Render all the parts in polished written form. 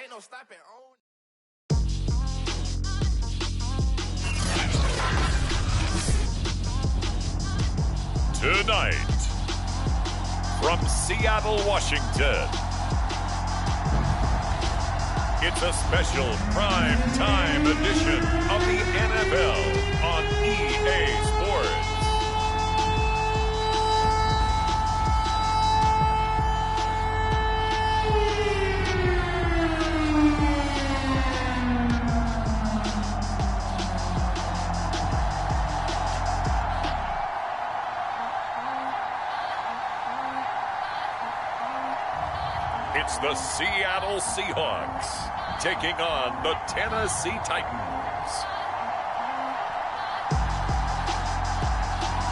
ain't no stopping. Tonight, from Seattle, Washington, it's a special prime time edition of the NFL on EA Sports. It's the Seattle Seahawks taking on the Tennessee Titans.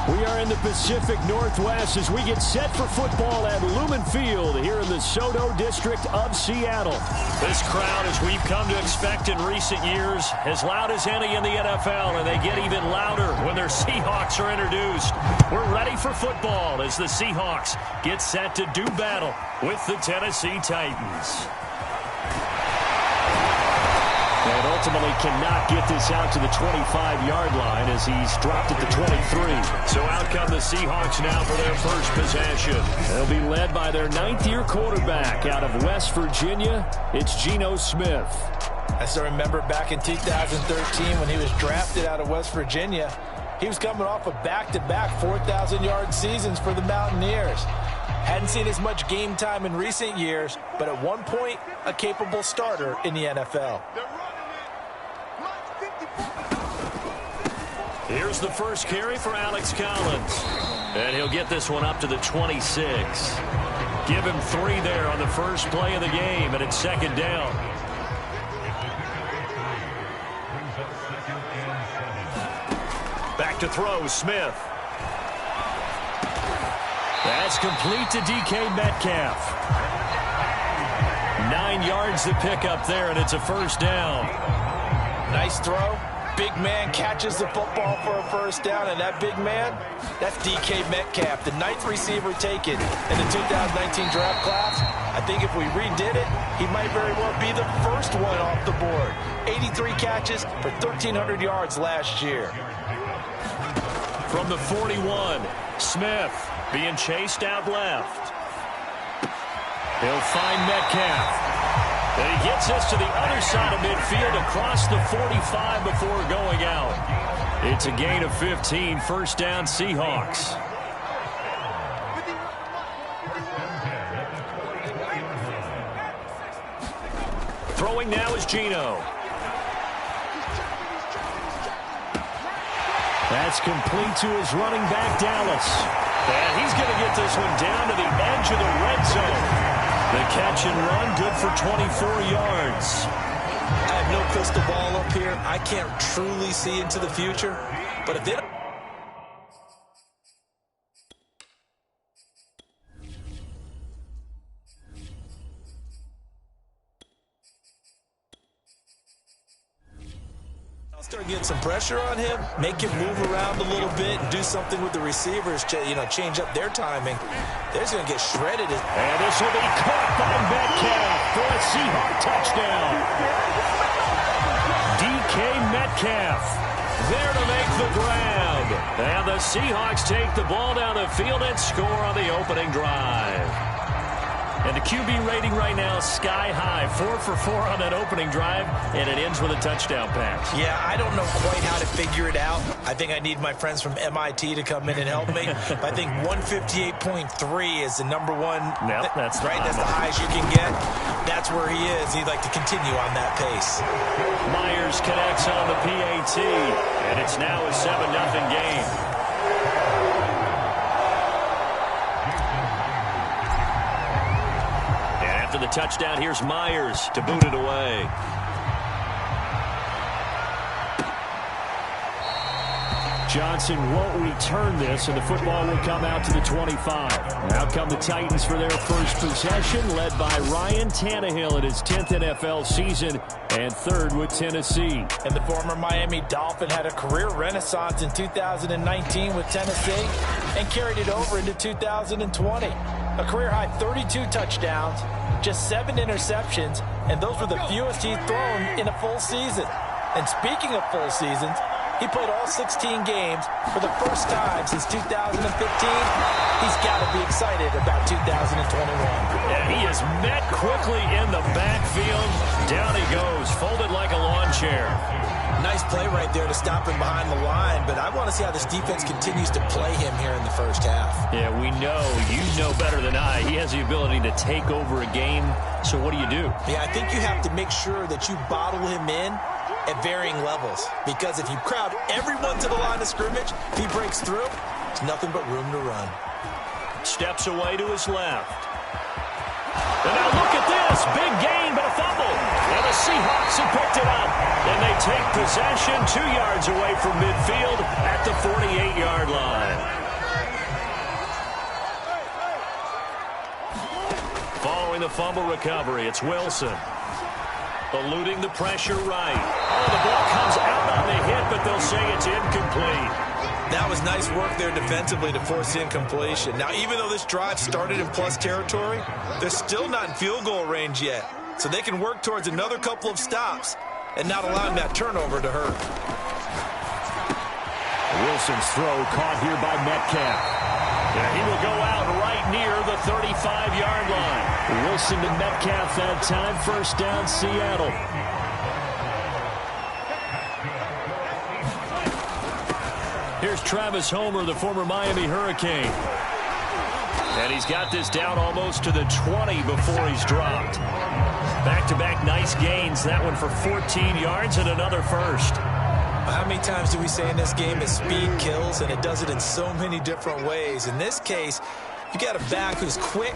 We are in the Pacific Northwest as we get set for football at Lumen Field here in the Soto district of Seattle. This crowd, as we've come to expect in recent years, as loud as any in the NFL, and they get even louder when their Seahawks are introduced. We're ready for football as the Seahawks get set to do battle with the Tennessee Titans. And ultimately cannot get this out to the 25-yard line as he's dropped at the 23. So out come the Seahawks now for their first possession. They'll be led by their ninth-year quarterback out of West Virginia. It's Geno Smith. I still remember back in 2013 when he was drafted out of West Virginia. He was coming off of back-to-back 4,000-yard seasons for the Mountaineers. Hadn't seen as much game time in recent years, but at one point, a capable starter in the NFL. Here's the first carry for Alex Collins. And he'll get this one up to the 26. Give him 3 there on the first play of the game, and it's second down. Back to throw, Smith. That's complete to DK Metcalf. 9 yards to pick up there, and it's a first down. Nice throw. Big man catches the football for a first down, and that big man, that's DK Metcalf, the 9th receiver taken in the 2019 draft class. I think if we redid it, he might very well be the first one off the board. 83 catches for 1,300 yards last year. From the 41, Smith being chased out left. He'll find Metcalf. And he gets us to the other side of midfield across the 45 before going out. It's a gain of 15, first down Seahawks. Throwing now is Geno. That's complete to his running back, Dallas. And he's going to get this one down to the edge of the red zone. The catch and run, good for 24 yards. I have no crystal ball up here. I can't truly see into the future. But if they don't... start getting some pressure on him, make him move around a little bit, and do something with the receivers, change up their timing. They're just going to get shredded. And this will be caught by Metcalf for a Seahawk touchdown. DK Metcalf there to make the grab. And the Seahawks take the ball down the field and score on the opening drive. And the QB rating right now is sky high. 4 for 4 on that opening drive, and it ends with a touchdown pass. Yeah, I don't know quite how to figure it out. I think I need my friends from MIT to come in and help me. But I think 158.3 is the number one. Yep, that's right. That's the highest you can get. That's where he is. He'd like to continue on that pace. Myers connects on the PAT, and it's now a 7-0 game. After the touchdown, here's Myers to boot it away. Johnson won't return this, and the football will come out to the 25. Now come the Titans for their first possession, led by Ryan Tannehill in his 10th NFL season and 3rd with Tennessee. And the former Miami Dolphin had a career renaissance in 2019 with Tennessee and carried it over into 2020. A career-high 32 touchdowns, just 7 interceptions, and those were the fewest he's thrown in a full season. And speaking of full seasons, he played all 16 games for the first time since 2015. He's got to be excited about 2021. And he is met quickly in the backfield. Down he goes, folded like a lawn chair. Nice play right there to stop him behind the line, but I want to see how this defense continues to play him here in the first half. Yeah, we know, you know better than I, he has the ability to take over a game. So what do you do? Yeah, I think you have to make sure that you bottle him in at varying levels, because if you crowd everyone to the line of scrimmage, if he breaks through, there's nothing but room to run. Steps away to his left. And now look at this. Big gain, but a fumble. And the Seahawks have picked it up. And they take possession 2 yards away from midfield at the 48-yard line. Following the fumble recovery, it's Wilson. Eluding the pressure right. Oh, the ball comes out on the hit, but they'll say it's incomplete. That was nice work there defensively to force incompletion. Now, even though this drive started in plus territory, they're still not in field goal range yet. So they can work towards another couple of stops and not allowing that turnover to hurt. Wilson's throw caught here by Metcalf. And he will go out right near the 35-yard line. Wilson to Metcalf that time. First down, Seattle. Here's Travis Homer, the former Miami Hurricane. And he's got this down almost to the 20 before he's dropped. Back-to-back nice gains. That one for 14 yards and another first. How many times do we say in this game that speed kills, and it does it in so many different ways? In this case, you got a back who's quick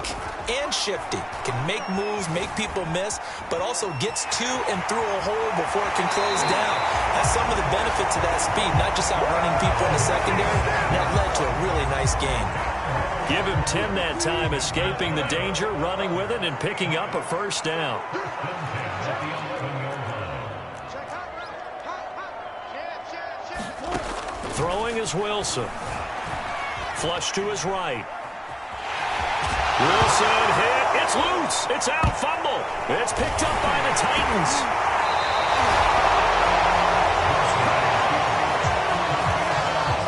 and shifty, can make moves, make people miss, but also gets to and through a hole before it can close down. That's some of the benefits of that speed, not just outrunning people in the secondary. That led to a really nice game. Give him 10 that time, escaping the danger, running with it, and picking up a first down. Throwing is Wilson. Flush to his right. Wilson hit. It's loose. It's out. Fumble. It's picked up by the Titans.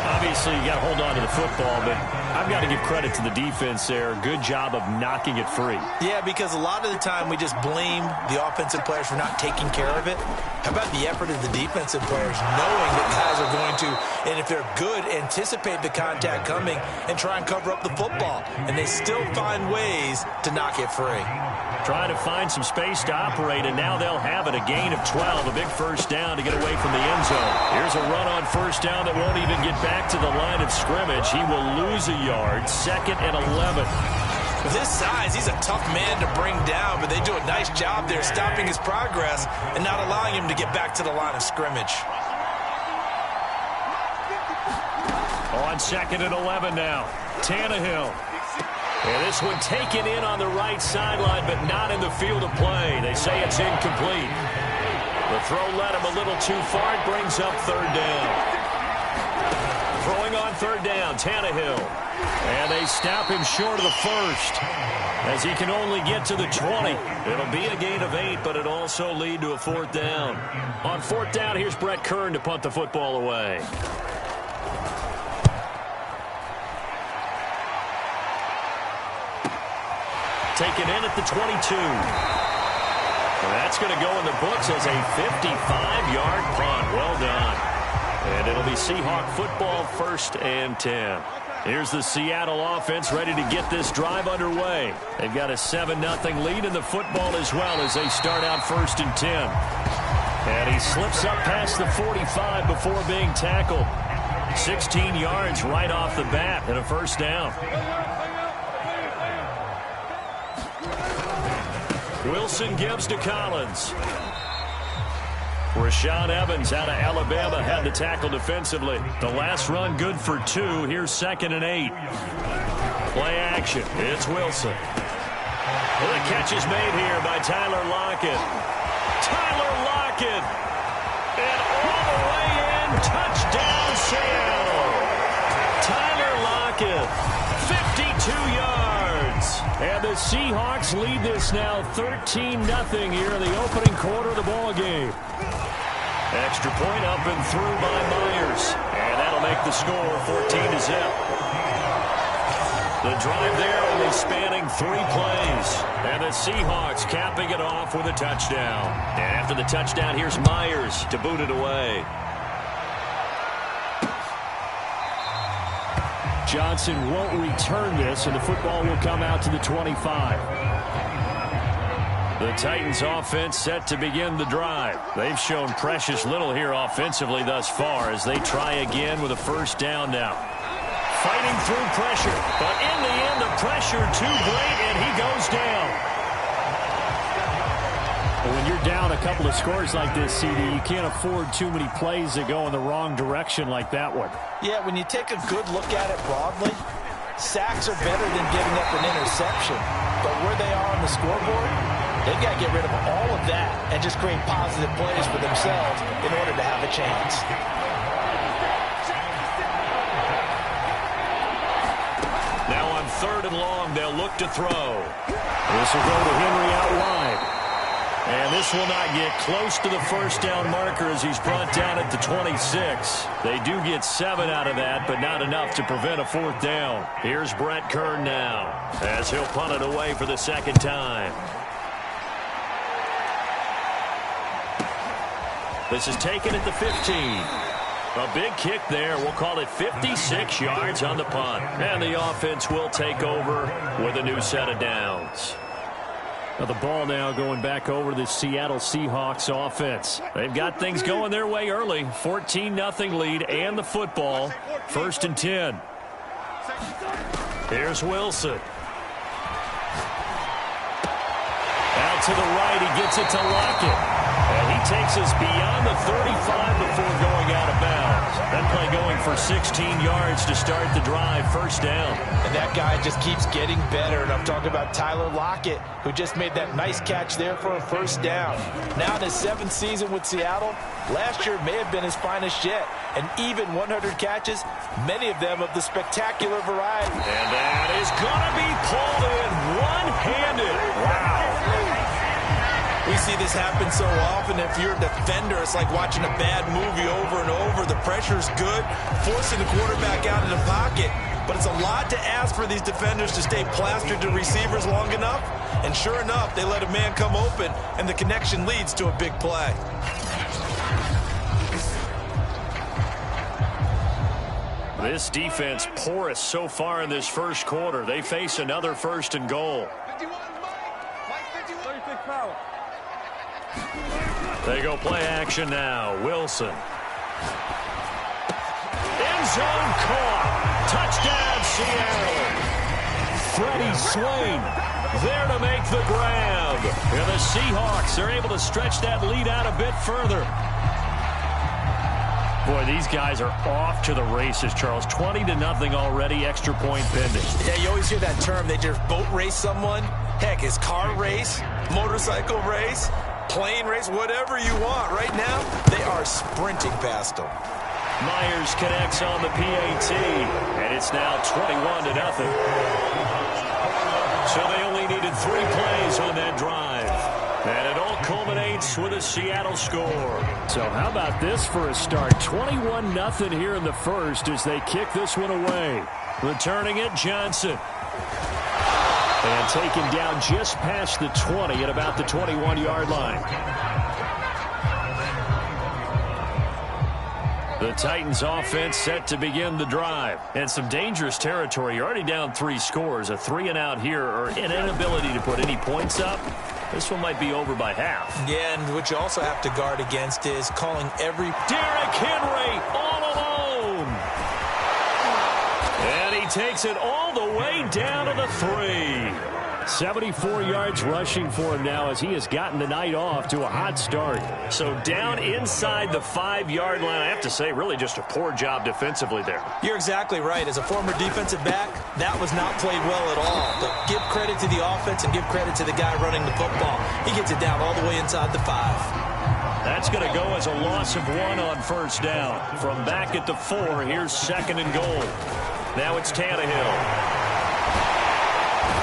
Obviously, you got to hold on to the football, but I've got to give credit to the defense there. Good job of knocking it free. Yeah, because a lot of the time we just blame the offensive players for not taking care of it. How about the effort of the defensive players knowing that guys are going to, and if they're good, anticipate the contact coming and try and cover up the football. And they still find ways to knock it free. Trying to find some space to operate, and now they'll have it. A gain of 12, a big first down to get away from the end zone. Here's a run on first down that won't even get back to the line of scrimmage. He will lose a yard, 2nd and 11. With his size, he's a tough man to bring down, but they do a nice job there stopping his progress and not allowing him to get back to the line of scrimmage. On 2nd and 11 now, Tannehill. And this one taken in on the right sideline, but not in the field of play. They say it's incomplete. The throw led him a little too far. It brings up 3rd down. Throwing on 3rd down, Tannehill. And they stop him short of the first, as he can only get to the 20. It'll be a gain of 8, but it'll also lead to a 4th down. On 4th down, here's Brett Kern to punt the football away. Taken in at the 22. And that's going to go in the books as a 55-yard punt. Well done. And it'll be Seahawk football, 1st and 10. Here's the Seattle offense ready to get this drive underway. They've got a 7-0 lead in the football as well as they start out 1st and 10. And he slips up past the 45 before being tackled. 16 yards right off the bat and a first down. Wilson gives to Collins. Rashaan Evans out of Alabama had the tackle defensively. The last run good for 2. Here's 2nd and 8. Play action. It's Wilson. Well, the catch is made here by Tyler Lockett. Tyler Lockett. And all the way in. Touchdown, Seattle. Tyler Lockett. 52 yards. And the Seahawks lead this now 13-0 here in the opening quarter of the ball game. Extra point up and through by Myers. And that'll make the score 14-0. The drive there only spanning 3 plays. And the Seahawks capping it off with a touchdown. And after the touchdown, here's Myers to boot it away. Johnson won't return this, and the football will come out to the 25. The Titans offense set to begin the drive. They've shown precious little here offensively thus far as they try again with a first down now. Fighting through pressure, but in the end the pressure too great, and he goes down. When you're down a couple of scores like this, CD, you can't afford too many plays that go in the wrong direction like that one. Yeah, when you take a good look at it broadly, sacks are better than giving up an interception. But where they are on the scoreboard, they've got to get rid of all of that and just create positive plays for themselves in order to have a chance. Now on 3rd and long, they'll look to throw. This will go to Henry out wide. And this will not get close to the first down marker as he's brought down at the 26. They do get 7 out of that, but not enough to prevent a 4th down. Here's Brett Kern now as he'll punt it away for the 2nd time. This is taken at the 15. A big kick there. We'll call it 56 yards on the punt. And the offense will take over with a new set of downs. Now the ball now going back over to the Seattle Seahawks offense. They've got things going their way early. 14-0 lead and the football. 1st and 10. Here's Wilson. Out to the right. He gets it to Lockett. And he takes us beyond the 35 before going out of bounds. That play going for 16 yards to start the drive. 1st down. And that guy just keeps getting better. And I'm talking about Tyler Lockett, who just made that nice catch there for a 1st down. Now in his 7th season with Seattle, last year may have been his finest yet. And even 100 catches, many of them of the spectacular variety. And that is going to be pulled in one-handed. Wow. We see this happen so often. If you're a defender, it's like watching a bad movie over and over. The pressure's good, forcing the quarterback out of the pocket. But it's a lot to ask for these defenders to stay plastered to receivers long enough. And sure enough, they let a man come open, and the connection leads to a big play. This defense porous so far in this 1st quarter. They face another 1st and goal. They go play action now. Wilson. End zone caught. Touchdown, Seattle. Freddie Swain there to make the grab. And the Seahawks are able to stretch that lead out a bit further. Boy, these guys are off to the races, Charles. 20-0 already, extra point pending. Yeah, you always hear that term. They just boat race someone. Heck, it's car race, motorcycle race, plane race, whatever you want. Right now, they are sprinting past them. Myers connects on the PAT, and it's now 21-0. So they only needed 3 plays on that drive. And it all culminates with a Seattle score. So how about this for a start? 21-0 here in the 1st as they kick this one away. Returning it, Johnson. And taken down just past the 20 at about the 21-yard line. The Titans offense set to begin the drive. And some dangerous territory. You're already down 3 scores. A 3-and-out here or an inability to put any points up. This one might be over by half. Yeah, and what you also have to guard against is calling every... Derrick Henry all alone. And he takes it all the way down to the 3. 74 yards rushing for him now as he has gotten the night off to a hot start. So down inside the 5-yard line. I have to say, really just a poor job defensively there. You're exactly right. As a former defensive back, that was not played well at all. But give credit to the offense and give credit to the guy running the football. He gets it down all the way inside the 5. That's going to go as a loss of 1 on 1st down. From back at the 4, here's 2nd and goal. Now it's Tannehill.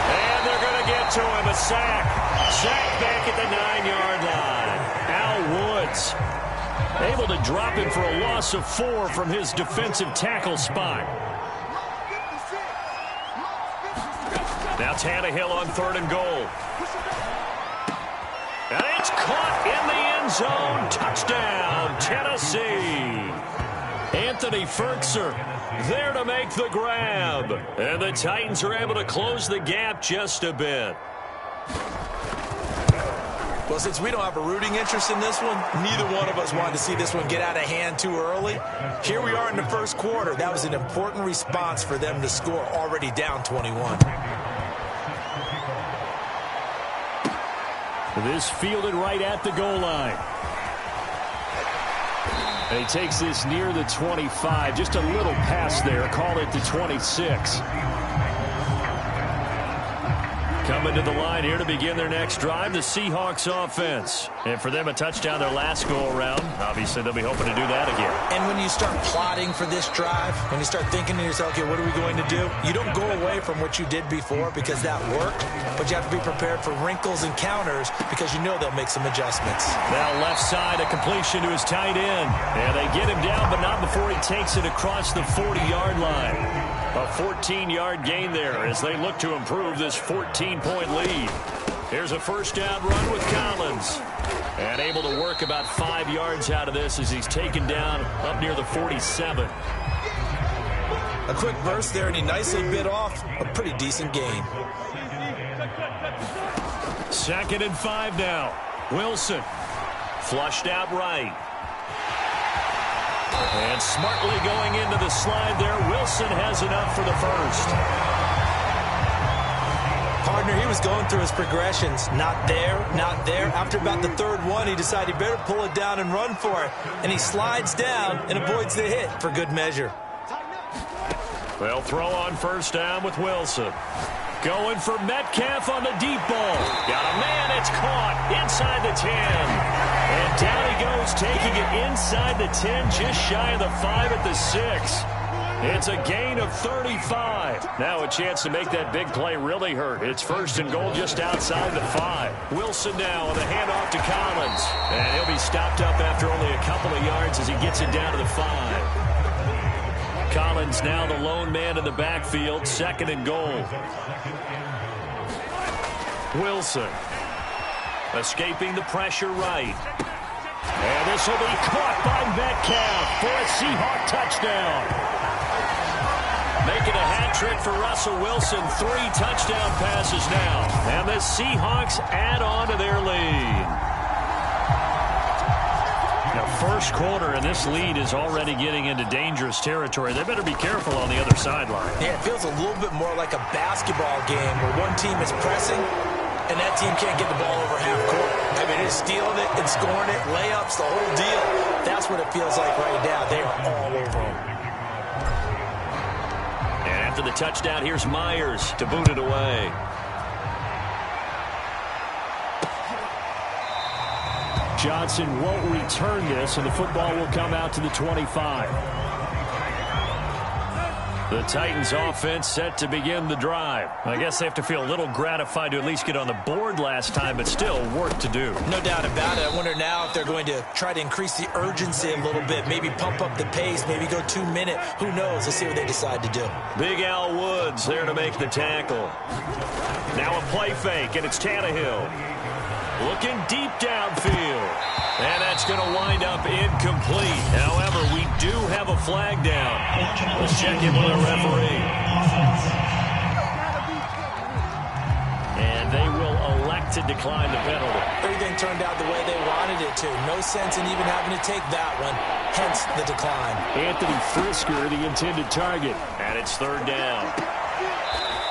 And they're going to get to him, a sack. Sack back at the 9-yard line. Al Woods able to drop him for a loss of 4 from his defensive tackle spot. Now Tannehill on 3rd and goal. And it's caught in the end zone. Touchdown, Tennessee. Anthony Ferkser there to make the grab. And the Titans are able to close the gap just a bit. Well, since we don't have a rooting interest in this one, neither one of us wanted to see this one get out of hand too early. Here we are in the first quarter. That was an important response for them to score, already down 21. This fielded right at the goal line. And he takes this near the 25. Just a little pass there. Call it the 26. Coming to the line here to begin their next drive, the Seahawks offense. And for them, a touchdown their last go-around. Obviously, they'll be hoping to do that again. And when you start plotting for this drive, when you start thinking to yourself, okay, what are we going to do? You don't go away from what you did before because that worked, but you have to be prepared for wrinkles and counters because you know they'll make some adjustments. Now left side, a completion to his tight end. And they get him down, but not before he takes it across the 40-yard line. A 14-yard gain there as they look to improve this 14-point lead. Here's a first down run with Collins. And able to work about 5 yards out of this as he's taken down up near the 47. A quick burst there, and he nicely bit off a pretty decent gain. 2nd and 5 now. Wilson flushed out right. And smartly going into the slide there. Wilson has enough for the first. Partner, he was going through his progressions. Not there, not there. After about the 3rd one, he decided he better pull it down and run for it. And he slides down and avoids the hit for good measure. They'll throw on first down with Wilson. Going for Metcalf on the deep ball. Got a man, it's caught inside the 10. And down he goes, taking it inside the 10, just shy of the 5 at the 6. It's a gain of 35. Now a chance to make that big play really hurt. It's 1st and goal just outside the 5. Wilson now on the handoff to Collins. And he'll be stopped up after only a couple of yards as he gets it down to the 5. Collins now the lone man in the backfield, 2nd and goal. Wilson escaping the pressure right. And this will be caught by Metcalf for a Seahawk touchdown. Making a hat trick for Russell Wilson. 3 touchdown passes now. And the Seahawks add on to their lead. Now, first quarter, and this lead is already getting into dangerous territory. They better be careful on the other sideline. Yeah, it feels a little bit more like a basketball game where one team is pressing and that team can't get the ball over half court. I mean, it's stealing it and scoring it, layups, the whole deal. That's what it feels like right now. They are all over them. And after the touchdown, here's Myers to boot it away. Johnson won't return this, and the football will come out to the 25. The Titans offense set to begin the drive. I guess they have to feel a little gratified to at least get on the board last time, but still work to do. No doubt about it. I wonder now if they're going to try to increase the urgency a little bit, maybe pump up the pace, maybe go 2-minute. Who knows? Let's see what they decide to do. Big Al Woods there to make the tackle. Now a play fake, and it's Tannehill. Looking deep downfield. And that's going to wind up incomplete. However, we do have a flag down. Let's check in with our referee. And they will elect to decline the penalty. Everything turned out the way they wanted it to. No sense in even having to take that one. Hence the decline. Anthony Frisker, the intended target. And it's 3rd down.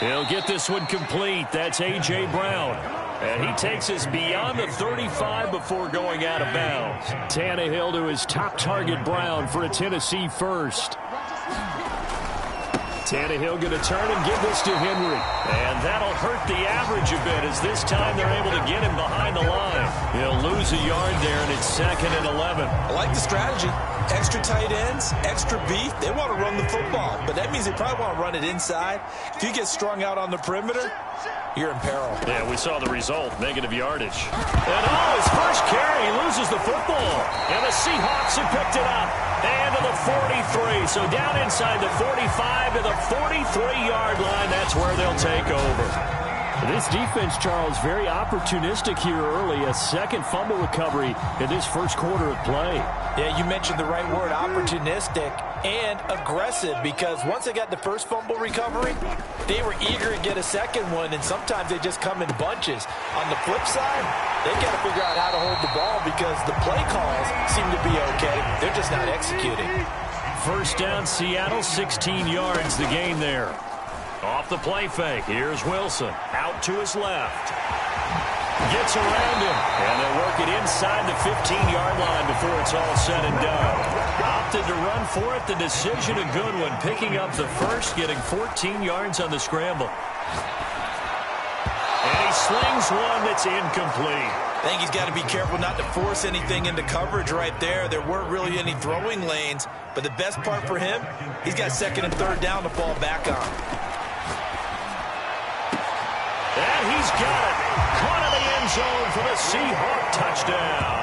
He'll get this one complete. That's A.J. Brown. And he takes us beyond the 35 before going out of bounds. Tannehill to his top target, Brown, for a Tennessee first. Tannehill going to turn and give this to Henry. And that'll hurt the average a bit as this time they're able to get him behind the line. He'll lose a yard there, and it's 2nd and 11. I like the strategy. Extra tight ends, extra beef. They want to run the football, but that means they probably want to run it inside. If you get strung out on the perimeter, you're in peril. Yeah, we saw the result, negative yardage. And his first carry, he loses the football. And the Seahawks have picked it up. And to the 43. So down inside the 45 to the 43-yard line. That's where they'll take over. This defense, Charles, very opportunistic here early. A second fumble recovery in this first quarter of play. Yeah, you mentioned the right word, opportunistic and aggressive, because once they got the first fumble recovery, they were eager to get a second one, and sometimes they just come in bunches. On the flip side, they got to figure out how to hold the ball because the play calls seem to be okay. They're just not executing. First down, Seattle, 16 yards the gain there. Off the play fake, here's Wilson. Out to his left. Gets around him. And they'll work it inside the 15-yard line before it's all said and done. Opted to run for it. The decision a good one. Picking up the first, getting 14 yards on the scramble. And he slings one that's incomplete. I think he's got to be careful not to force anything into coverage right there. There weren't really any throwing lanes. But the best part for him, he's got 2nd and 3rd down to fall back on. And he's got it. Caught in the end zone for the Seahawk touchdown.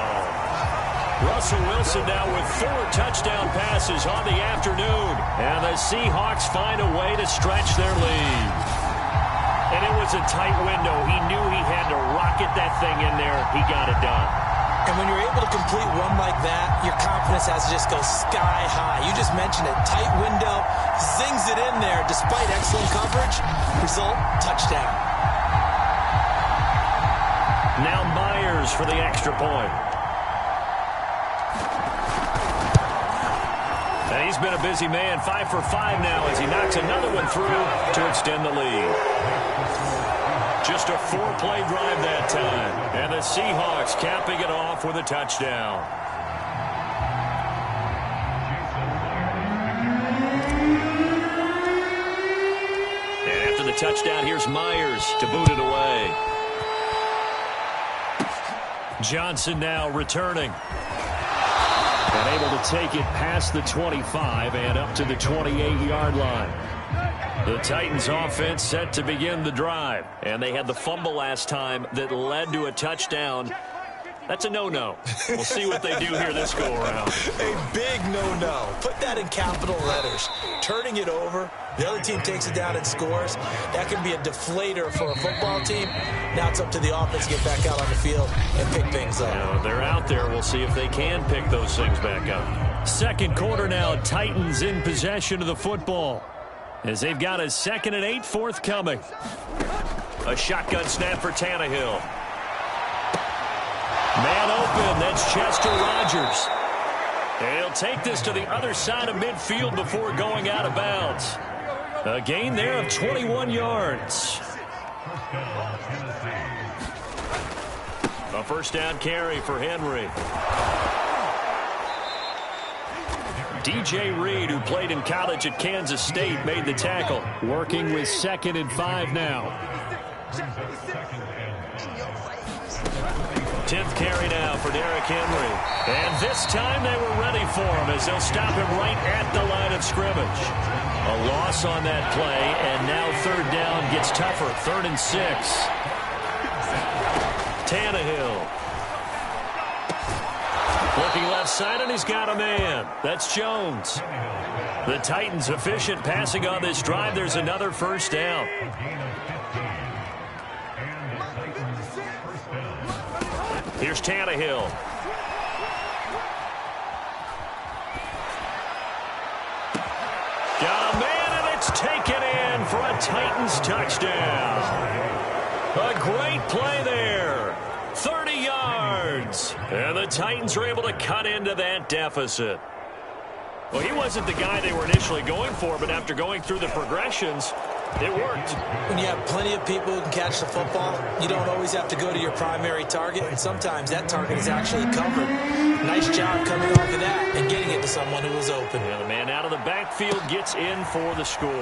Russell Wilson now with 4 touchdown passes on the afternoon. And the Seahawks find a way to stretch their lead. And it was a tight window. He knew he had to rocket that thing in there. He got it done. And when you're able to complete one like that, your confidence has to just go sky high. You just mentioned it. Tight window, zings it in there despite excellent coverage. Result, touchdown. Now Myers for the extra point. And he's been a busy man, 5 for 5 now as he knocks another one through to extend the lead. Just a 4-play drive that time. And the Seahawks capping it off with a touchdown. And after the touchdown, here's Myers to boot it away. Johnson now returning. And able to take it past the 25 and up to the 28-yard line. The Titans offense set to begin the drive. And they had the fumble last time that led to a touchdown. That's a no-no. We'll see what they do here this go-around. A big no-no. Put that in capital letters. Turning it over. The other team takes it down and scores. That can be a deflator for a football team. Now it's up to the offense to get back out on the field and pick things up. Now, they're out there. We'll see if they can pick those things back up. Second quarter now. Titans in possession of the football as they've got a 2nd and 8 forthcoming. A shotgun snap for Tannehill. Man open, that's Chester Rogers. And he'll take this to the other side of midfield before going out of bounds. A gain there of 21 yards. A first down carry for Henry. DJ Reed, who played in college at Kansas State, made the tackle. Working with 2nd and 5 now. 10th carry now for Derrick Henry. And this time they were ready for him as they'll stop him right at the line of scrimmage. A loss on that play, and now 3rd down gets tougher. 3rd and 6. Tannehill. Looking left side, and he's got a man. That's Jones. The Titans efficient passing on this drive. There's another first down. Here's Tannehill. Got a man, and it's taken in for a Titans touchdown. A great play there. 30 yards. And the Titans are able to cut into that deficit. Well, he wasn't the guy they were initially going for, but after going through the progressions, it worked. When you have plenty of people who can catch the football, you don't always have to go to your primary target, and sometimes that target is actually covered. Nice job coming off of that and getting it to someone who was open. And the man out of the backfield gets in for the score.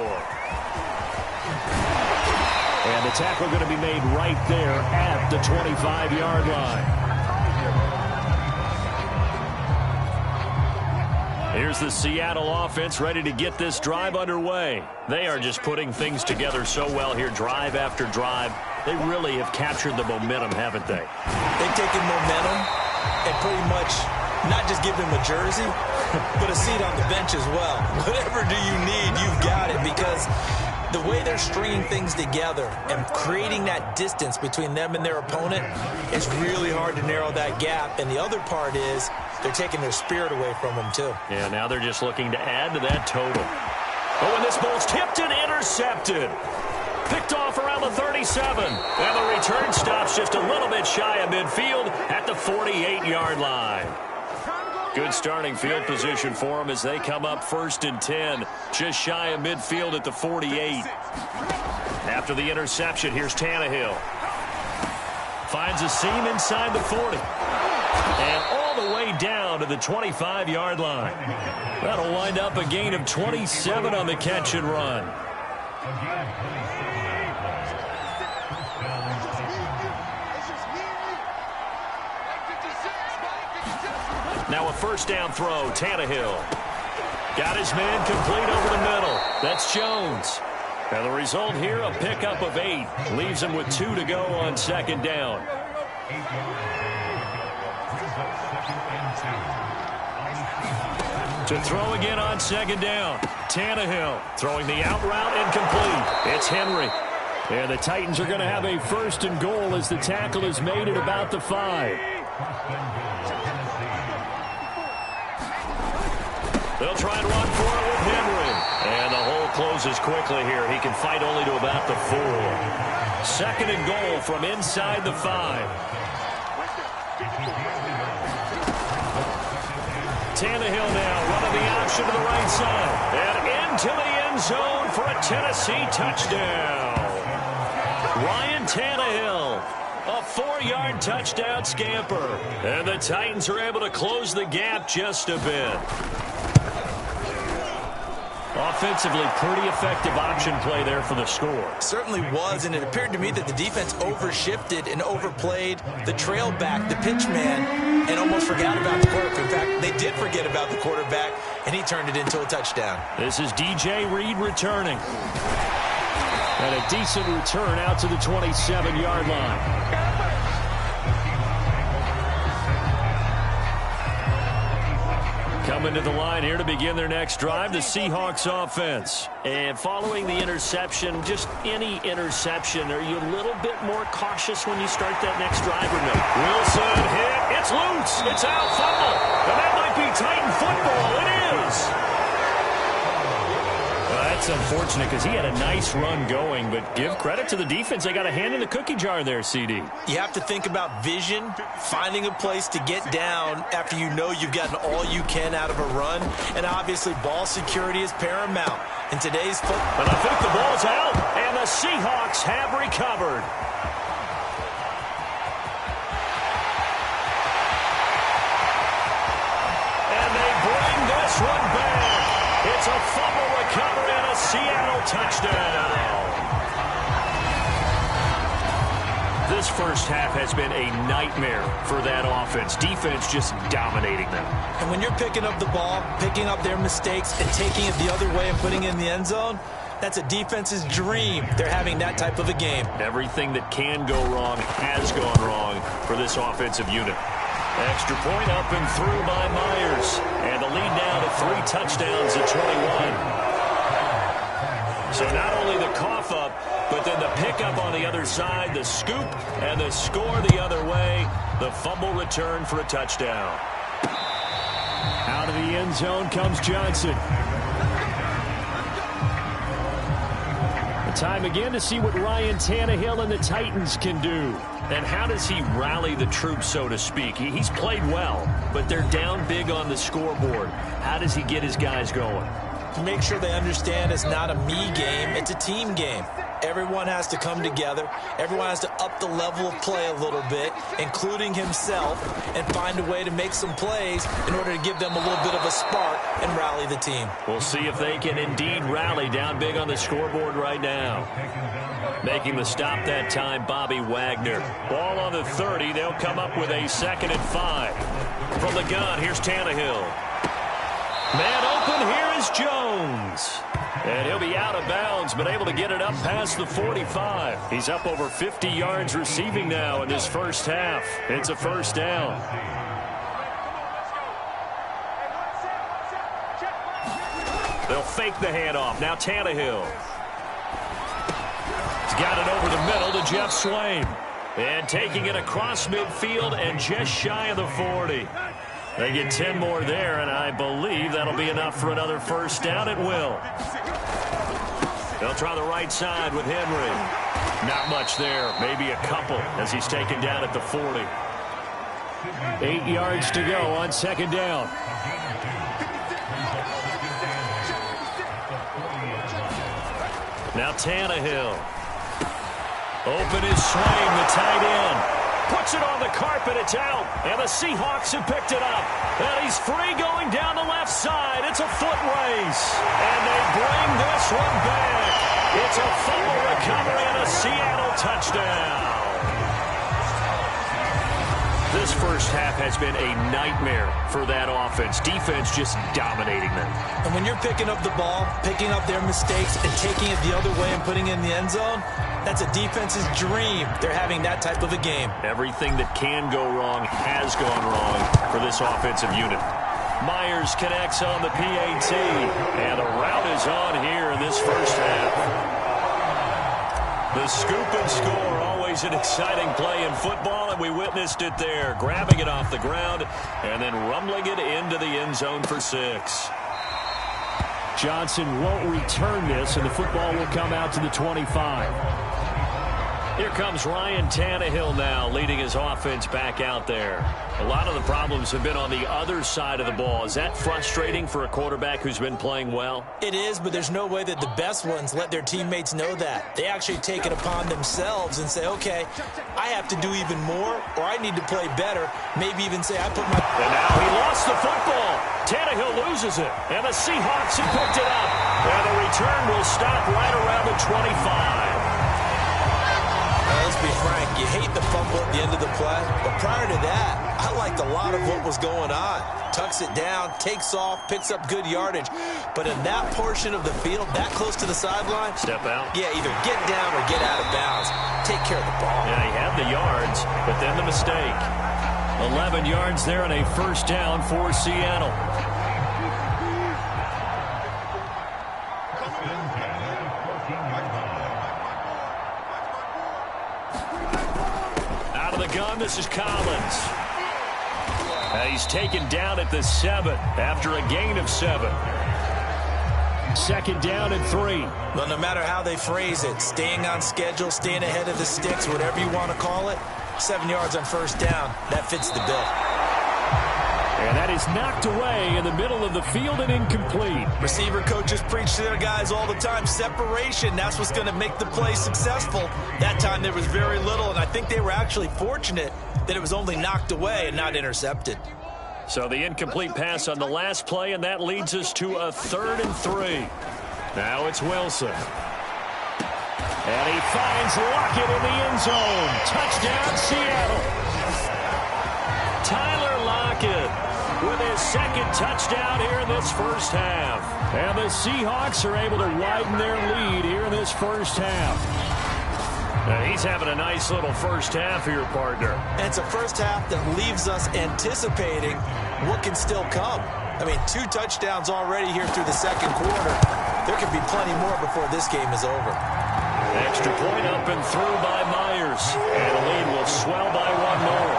And the tackle going to be made right there at the 25-yard line. Here's the Seattle offense ready to get this drive underway. They are just putting things together so well here, drive after drive. They really have captured the momentum, haven't they? They've taken momentum and pretty much not just give him a jersey, but a seat on the bench as well. Whatever do you need, you've got it, because the way they're stringing things together and creating that distance between them and their opponent, it's really hard to narrow that gap. And the other part is they're taking their spirit away from them, too. Yeah, now they're just looking to add to that total. Oh, and this ball's tipped and intercepted. Picked off around the 37. And the return stops just a little bit shy of midfield at the 48-yard line. Good starting field position for them as they come up 1st and 10. Just shy of midfield at the 48. After the interception, here's Tannehill. Finds a seam inside the 40. And all the way down to the 25-yard line. That'll wind up a gain of 27 on the catch and run. Now a first down throw, Tannehill. Got his man complete over the middle. That's Jones. And the result here, a pickup of 8. Leaves him with 2 to go on 2nd down. To throw again on 2nd down. Tannehill throwing the out route incomplete. It's Henry. And the Titans are going to have a 1st and goal as the tackle is made at about the 5. They'll try and run for it with Henry. And the hole closes quickly here. He can fight only to about the 4. 2nd and goal from inside the 5. Tannehill now running the option to the right side. And into the end zone for a Tennessee touchdown. Ryan Tannehill. A 4-yard touchdown scamper. And the Titans are able to close the gap just a bit. Offensively, pretty effective option play there for the score. Certainly was, and it appeared to me that the defense overshifted and overplayed the trail back, the pitch man, and almost forgot about the quarterback. In fact, they did forget about the quarterback, and he turned it into a touchdown. This is DJ Reed returning. And a decent return out to the 27-yard line. Coming to the line here to begin their next drive, the Seahawks offense. And following the interception, just any interception, are you a little bit more cautious when you start that next drive or no? Wilson hit. It's loose. It's out. Fumble. And that might be Titan football. It is. Well, that's unfortunate because he had a nice run going, but give credit to the defense. They got a hand in the cookie jar there, CD. You have to think about vision, finding a place to get down after you know you've gotten all you can out of a run, and obviously ball security is paramount in today's football. But I think the ball's out, and the Seahawks have recovered. And they bring this one back. It's a fumble recovery and a Seattle touchdown. This first half has been a nightmare for that offense. Defense just dominating them. And when you're picking up the ball, picking up their mistakes, and taking it the other way and putting it in the end zone, that's a defense's dream. They're having that type of a game. Everything that can go wrong has gone wrong for this offensive unit. Extra point up and through by Myers. And the lead now to 3 touchdowns at 21. So not only the cough up, but then the pickup on the other side, the scoop, and the score the other way. The fumble return for a touchdown. Out of the end zone comes Johnson. Time again to see what Ryan Tannehill and the Titans can do. And how does he rally the troops, so to speak? He's played well, but they're down big on the scoreboard. How does he get his guys going? make sure they understand it's not a me game, it's a team game. Everyone has to come together. Everyone has to up the level of play a little bit, including himself, and find a way to make some plays in order to give them a little bit of a spark and rally the team. We'll see if they can indeed rally. Down big on the scoreboard right now. Making the stop that time, Bobby Wagner. Ball on the 30. They'll come up with a 2nd and 5. From the gun, here's Tannehill. Man open, here is Jones. And he'll be out of bounds, but able to get it up past the 45. He's up over 50 yards receiving now in this first half. It's a first down. They'll fake the handoff. Now Tannehill. He's got it over the middle to Jeff Swain. And taking it across midfield and just shy of the 40. They get 10 more there, and I believe that'll be enough for another first down. It will. They'll try the right side with Henry. Not much there. Maybe a couple as he's taken down at the 40. 8 yards to go on 2nd down. Now Tannehill. Open is Swain, the tight end. Puts it on the carpet, it's out, and the Seahawks have picked it up. And he's free going down the left side. It's a foot race, and they bring this one back. It's a fumble recovery and a Seattle touchdown. This first half has been a nightmare for that offense. Defense just dominating them. And when you're picking up the ball, picking up their mistakes, and taking it the other way and putting it in the end zone, that's a defense's dream. They're having that type of a game. Everything that can go wrong has gone wrong for this offensive unit. Myers connects on the PAT, and a route is on here in this first half. The scoop and score, always an exciting play in football, and we witnessed it there. Grabbing it off the ground and then rumbling it into the end zone for 6. Johnson won't return this, and the football will come out to the 25. Here comes Ryan Tannehill now, leading his offense back out there. A lot of the problems have been on the other side of the ball. Is that frustrating for a quarterback who's been playing well? It is, but there's no way that the best ones let their teammates know that. They actually take it upon themselves and say, okay, I have to do even more, or I need to play better. Maybe even say, I put my... And now he lost the football. Tannehill loses it, and the Seahawks have picked it up. And the return will stop right around the 25. Let's be frank, you hate the fumble at the end of the play, but prior to that, I liked a lot of what was going on. Tucks it down, takes off, picks up good yardage, but in that portion of the field, that close to the sideline, step out. Yeah, either get down or get out of bounds. Take care of the ball. Yeah, he had the yards, but then the mistake. 11 yards there and a first down for Seattle. This is Collins. He's taken down at the 7 after a gain of 7. 2nd down and 3. Well, no matter how they phrase it, staying on schedule, staying ahead of the sticks, whatever you want to call it, 7 yards on first down, that fits the bill. And that is knocked away in the middle of the field and incomplete. Receiver coaches preach to their guys all the time. Separation, that's what's going to make the play successful. That time there was very little, and I think they were actually fortunate that it was only knocked away and not intercepted. So the incomplete pass on the last play, and that leads us to a 3rd and 3. Now it's Wilson. And he finds Lockett in the end zone. Touchdown, Seattle. Tyler Lockett with his 2nd touchdown here in this first half. And the Seahawks are able to widen their lead here in this first half. And he's having a nice little first half here, partner. And it's a first half that leaves us anticipating what can still come. I mean, 2 touchdowns already here through the 2nd quarter. There could be plenty more before this game is over. Extra point up and through by Myers. And the lead will swell by 1 more.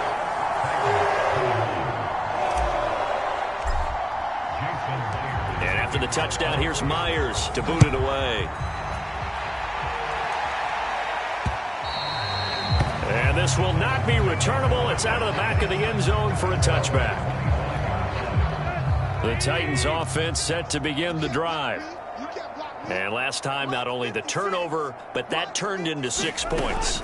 And after the touchdown, here's Myers to boot it away. And this will not be returnable. It's out of the back of the end zone for a touchback. The Titans offense set to begin the drive. And last time, not only the turnover, but that turned into 6 points.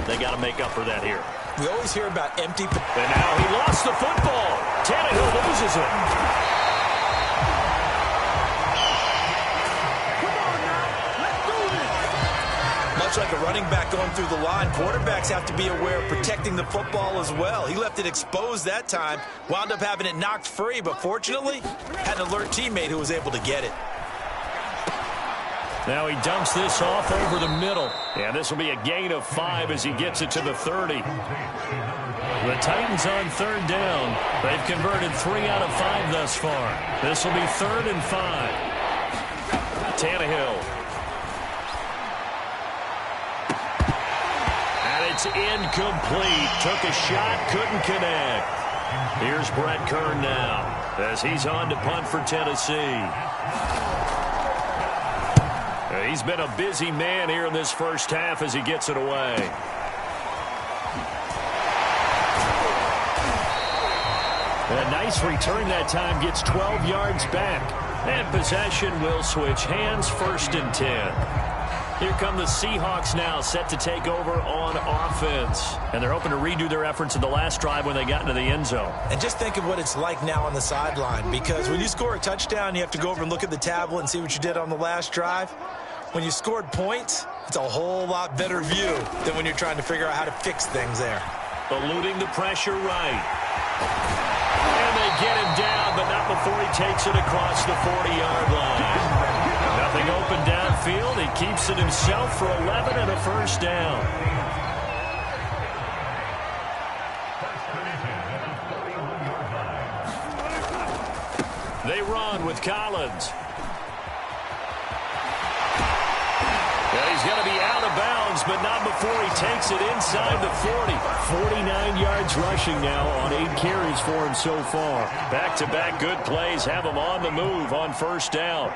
They got to make up for that here. We always hear about empty. And now he lost the football. Tannehill loses it. Much like a running back going through the line, quarterbacks have to be aware of protecting the football as well. He left it exposed that time, wound up having it knocked free, but fortunately, had an alert teammate who was able to get it. Now he dumps this off over the middle. And this will be a gain of 5 as he gets it to the 30. The Titans on 3rd down. They've converted 3 out of 5 thus far. This will be 3rd and 5. Tannehill. And it's incomplete. Took a shot, couldn't connect. Here's Brett Kern now as he's on to punt for Tennessee. He's been a busy man here in this first half as he gets it away. A nice return that time, gets 12 yards back. And possession will switch hands, 1st and 10. Here come the Seahawks now, set to take over on offense. And they're hoping to redo their efforts in the last drive when they got into the end zone. And just think of what it's like now on the sideline, because when you score a touchdown, you have to go over and look at the tablet and see what you did on the last drive. When you scored points, it's a whole lot better view than when you're trying to figure out how to fix things there. Eluding the pressure right. And they get him down, but not before he takes it across the 40-yard line. Nothing open downfield. He keeps it himself for 11 and a 1st down. They run with Collins. He's going to be out of bounds, but not before he takes it inside the 40. 49 yards rushing now on 8 carries for him so far. Back-to-back good plays have him on the move on 1st down.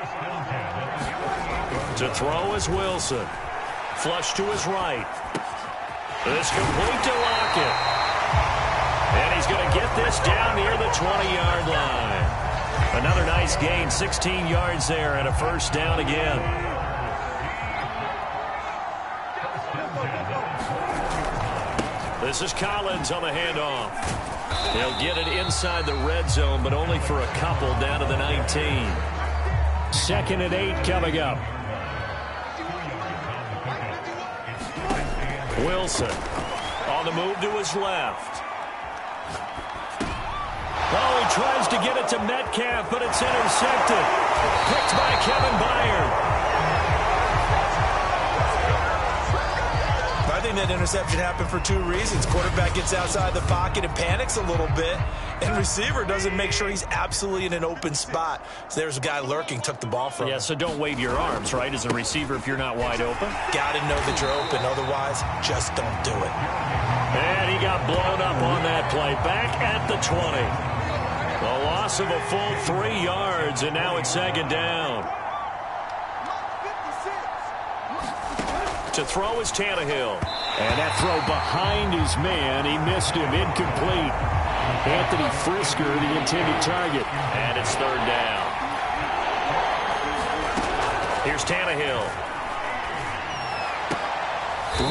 To throw is Wilson. Flush to his right. This complete to Lockett. And he's going to get this down near the 20-yard line. Another nice gain, 16 yards there, and a 1st down again. This is Collins on the handoff. He'll get it inside the red zone, but only for a couple down to the 19. 2nd and 8 coming up. Wilson on the move to his left. Oh, he tries to get it to Metcalf, but it's intercepted. Picked by Kevin Byard. I think that interception happened for 2 reasons. Quarterback gets outside the pocket and panics a little bit, and receiver doesn't make sure he's absolutely in an open spot. So there's a guy lurking, took the ball from him. Yeah, so don't wave your arms, right, as a receiver if you're not wide open. Got to know that you're open. Otherwise, just don't do it. And he got blown up on that play. Back at the 20. A loss of a full 3 yards, and now it's 2nd down. To throw is Tannehill. And that throw behind his man. He missed him. Incomplete. Anthony Frisker, the intended target. And it's 3rd down. Here's Tannehill.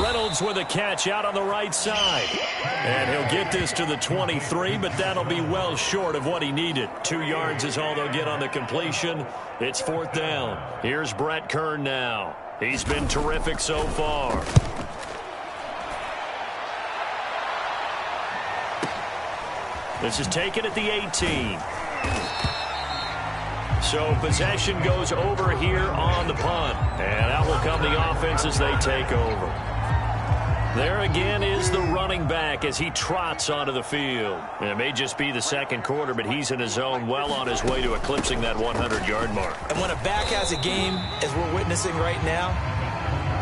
Reynolds with a catch out on the right side. And he'll get this to the 23, but that'll be well short of what he needed. 2 yards is all they'll get on the completion. It's 4th down. Here's Brett Kern now. He's been terrific so far. This is taken at the 18. So possession goes over here on the punt. And out will come the offense as they take over. There again is the running back as he trots onto the field. And it may just be the 2nd quarter, but he's in his zone, well on his way to eclipsing that 100-yard mark. And when a back has a game, as we're witnessing right now,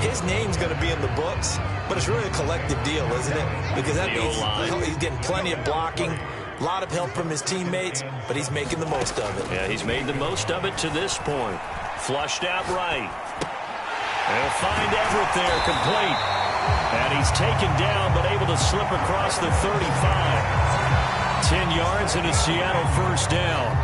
his name's going to be in the books, but it's really a collective deal, isn't it? Because that means he's getting plenty of blocking, a lot of help from his teammates, but he's making the most of it. Yeah, he's made the most of it to this point. Flushed out right. They'll find Everett there, complete. And he's taken down, but able to slip across the 35. 10 yards and a Seattle 1st down.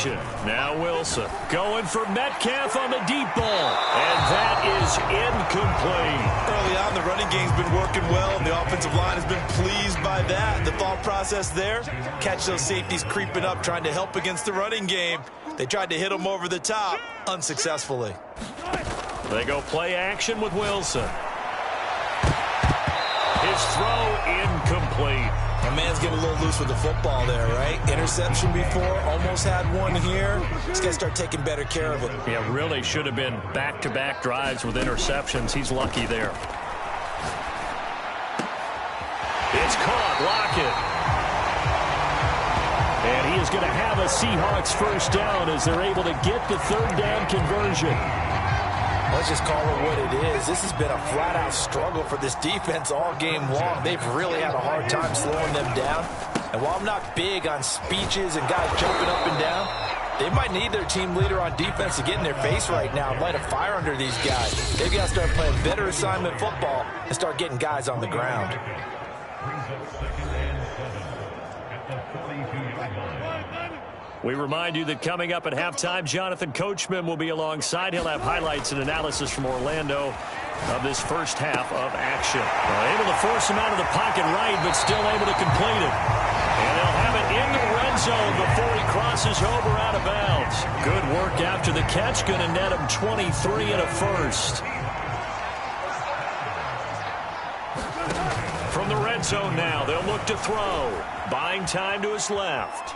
action. Now Wilson going for Metcalf on the deep ball. And that is incomplete. Early on, the running game's been working well, and the offensive line has been pleased by that. The thought process there, catch those safeties creeping up, trying to help against the running game. They tried to hit them over the top, unsuccessfully. They go play action with Wilson. His throw incomplete. My man's getting a little loose with the football there, right? Interception before, almost had one here. He's got to start taking better care of it. Yeah, really should have been back-to-back drives with interceptions. He's lucky there. It's caught. Lockett. And he is going to have a Seahawks first down as they're able to get the third down conversion. Let's just call it what it is. This has been a flat-out struggle for this defense all game long. They've really had a hard time slowing them down. And while I'm not big on speeches and guys jumping up and down, they might need their team leader on defense to get in their face right now and light a fire under these guys. They've got to start playing better assignment football and start getting guys on the ground. We remind you that coming up at halftime, Jonathan Coachman will be alongside. He'll have highlights and analysis from Orlando of this first half of action. Able to force him out of the pocket right, but still able to complete it. And they'll have it in the red zone before he crosses over out of bounds. Good work after the catch. Going to net him 23 and a first. From the red zone now, they'll look to throw. Buying time to his left.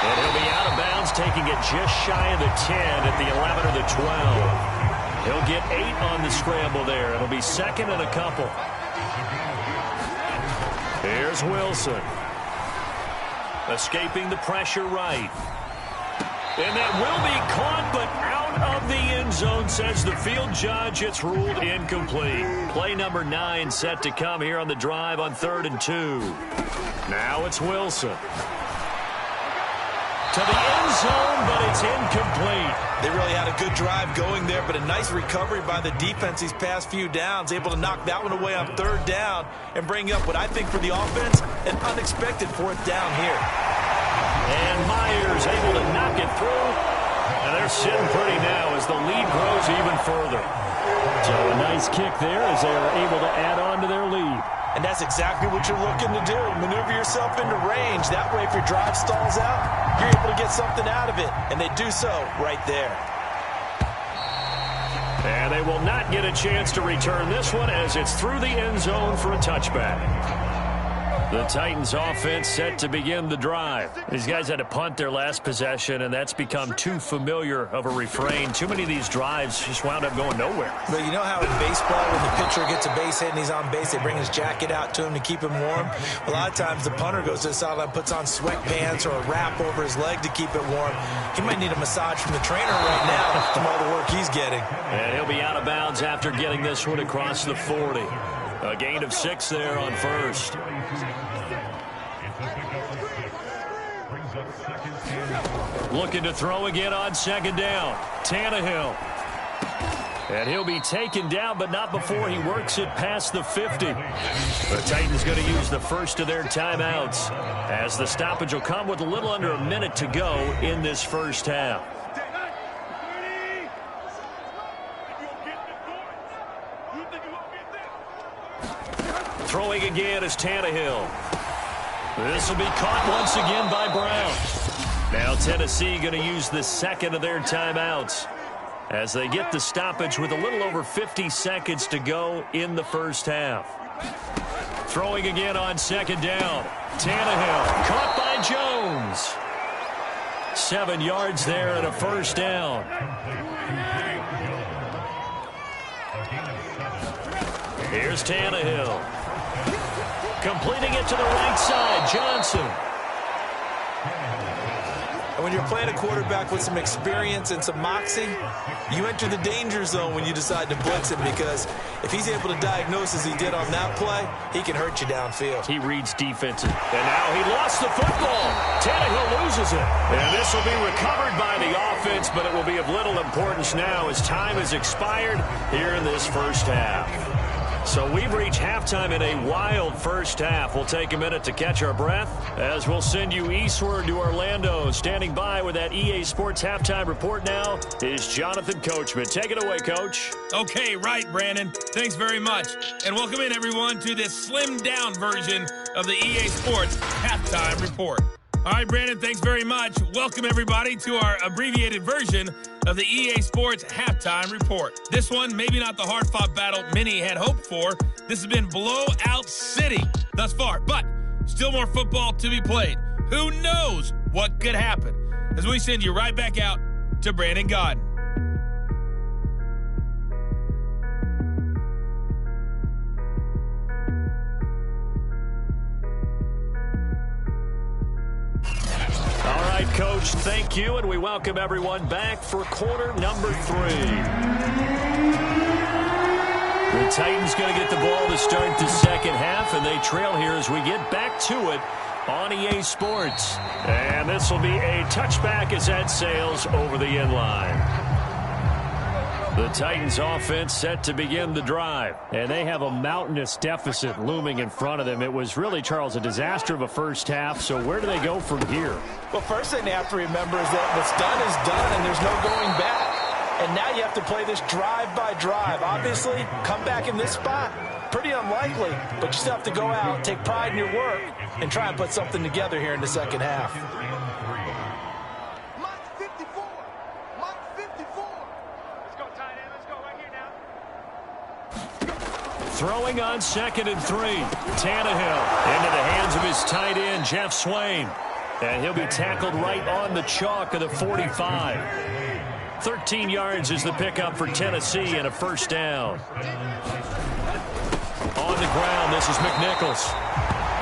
And he'll be out of bounds, taking it just shy of the 10 at the 11 or the 12. He'll get 8 on the scramble there. It'll be second and a couple. Here's Wilson. Escaping the pressure right. And that will be caught, but out of the end zone, says the field judge. It's ruled incomplete. Play number 9 set to come here on the drive on 3rd and 2. Now it's Wilson. To the end zone, but it's incomplete. They really had a good drive going there, but a nice recovery by the defense these past few downs, able to knock that one away on 3rd down and bring up what I think for the offense, an unexpected 4th down here. And Myers able to knock it through. And they're sitting pretty now as the lead grows even further. So a nice kick there as they are able to add on to their lead. And that's exactly what you're looking to do. Maneuver yourself into range. That way, if your drive stalls out, you're able to get something out of it. And they do so right there. And they will not get a chance to return this one as it's through the end zone for a touchback. The Titans offense set to begin the drive. These guys had to punt their last possession, and that's become too familiar of a refrain. Too many of these drives just wound up going nowhere. But you know how in baseball, when the pitcher gets a base hit and he's on base, they bring his jacket out to him to keep him warm? A lot of times the punter goes to the sideline, puts on sweatpants or a wrap over his leg to keep it warm. He might need a massage from the trainer right now from all the work he's getting. And he'll be out of bounds after getting this one across the 40. A gain of 6 there on first. Looking to throw again on 2nd down. Tannehill. And he'll be taken down, but not before he works it past the 50. The Titans going to use the first of their timeouts as the stoppage will come with a little under a minute to go in this first half. Throwing again is Tannehill. This will be caught once again by Brown. Now Tennessee going to use the second of their timeouts as they get the stoppage with a little over 50 seconds to go in the first half. Throwing again on 2nd down. Tannehill caught by Jones. 7 yards there and a first down. Here's Tannehill. Completing it to the right side, Johnson. And when you're playing a quarterback with some experience and some moxie, you enter the danger zone when you decide to blitz him, because if he's able to diagnose as he did on that play, he can hurt you downfield. He reads defenses. And now he lost the football. Tannehill loses it. And this will be recovered by the offense, but it will be of little importance now as time has expired here in this first half. So we've reached halftime in a wild first half. We'll take a minute to catch our breath as we'll send you eastward to Orlando. Standing by with that EA Sports halftime report now is Jonathan Coachman. Take it away, Coach. Okay, right, Brandon. Thanks very much. And welcome in, everyone, to this slimmed-down version of the EA Sports halftime report. All right, Brandon, thanks very much. Welcome, everybody, to our abbreviated version of the EA Sports halftime report. This one, maybe not the hard-fought battle many had hoped for. This has been blowout city thus far, but still more football to be played. Who knows what could happen? As we send you right back out to Brandon Gaudin. All right, Coach, thank you, and we welcome everyone back for quarter number 3. The Titans going to get the ball to start the second half, and they trail here as we get back to it on EA Sports. And this will be a touchback as that sails over the end line. The Titans offense set to begin the drive. And they have a mountainous deficit looming in front of them. It was really, Charles, a disaster of a first half. So where do they go from here? Well, first thing they have to remember is that what's done is done, and there's no going back. And now you have to play this drive by drive. Obviously, come back in this spot, pretty unlikely. But you still have to go out, take pride in your work, and try and put something together here in the second half. Throwing on 2nd and 3. Tannehill into the hands of his tight end, Jeff Swain. And he'll be tackled right on the chalk of the 45. 13 yards is the pickup for Tennessee and a first down. On the ground, this is McNichols.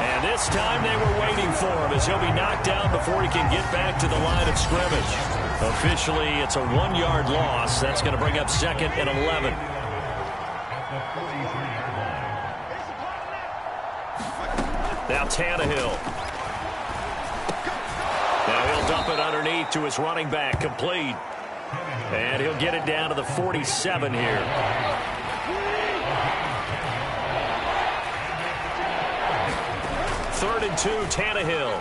And this time they were waiting for him as he'll be knocked down before he can get back to the line of scrimmage. Officially, it's a 1-yard loss. That's going to bring up 2nd and 11. Now Tannehill. Now he'll dump it underneath to his running back, complete. And he'll get it down to the 47 here. Third and 2, Tannehill.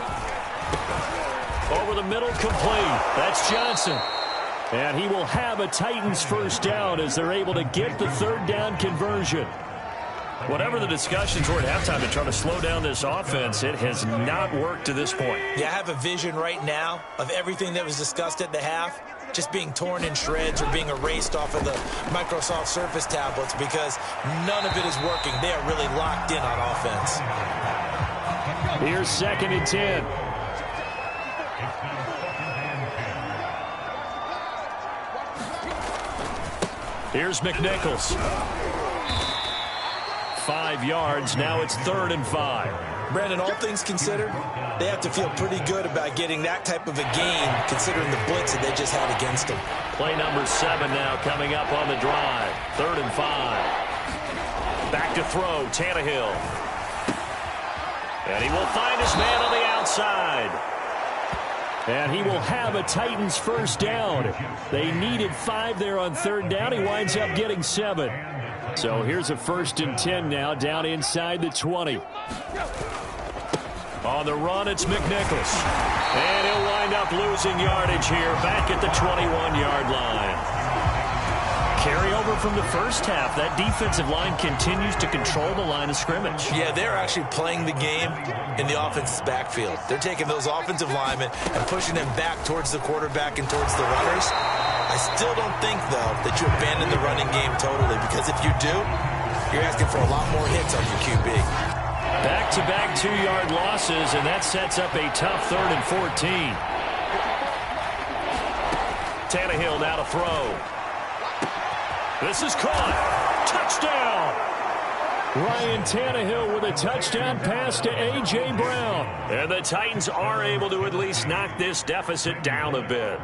Over the middle, complete. That's Johnson. And he will have a Titans first down as they're able to get the third down conversion. Whatever the discussions were at halftime to try to slow down this offense, it has not worked to this point. Yeah, I have a vision right now of everything that was discussed at the half just being torn in shreds or being erased off of the Microsoft Surface tablets because none of it is working. They are really locked in on offense. Here's 2nd and 10. Here's McNichols. 5 yards. Now it's 3rd and 5. Brandon, all things considered, they have to feel pretty good about getting that type of a gain considering the blitz that they just had against them. Play number 7 now coming up on the drive. 3rd and 5. Back to throw, Tannehill. And he will find his man on the outside. And he will have a Titans first down. They needed 5 there on 3rd down. He winds up getting 7. So here's a 1st and 10 now down inside the 20. On the run, it's McNichols. And he'll wind up losing yardage here back at the 21-yard line. Carry over from the first half. That defensive line continues to control the line of scrimmage. Yeah, they're actually playing the game in the offense's backfield. They're taking those offensive linemen and pushing them back towards the quarterback and towards the runners. I still don't think, though, that you abandon the running game totally, because if you do, you're asking for a lot more hits on your QB. Back-to-back 2-yard losses, and that sets up a tough 3rd and 14. Tannehill now to throw. This is caught. Touchdown. Ryan Tannehill with a touchdown pass to A.J. Brown. And the Titans are able to at least knock this deficit down a bit.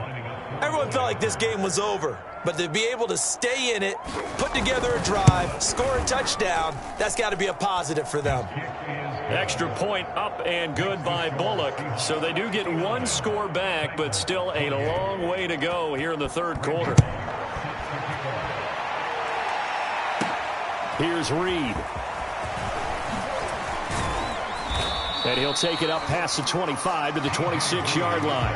Everyone felt like this game was over, but to be able to stay in it, put together a drive, score a touchdown, that's got to be a positive for them. Extra point up and good by Bullock. So they do get one score back, but still a long way to go here in the third quarter. Here's Reed. And he'll take it up past the 25 to the 26-yard line.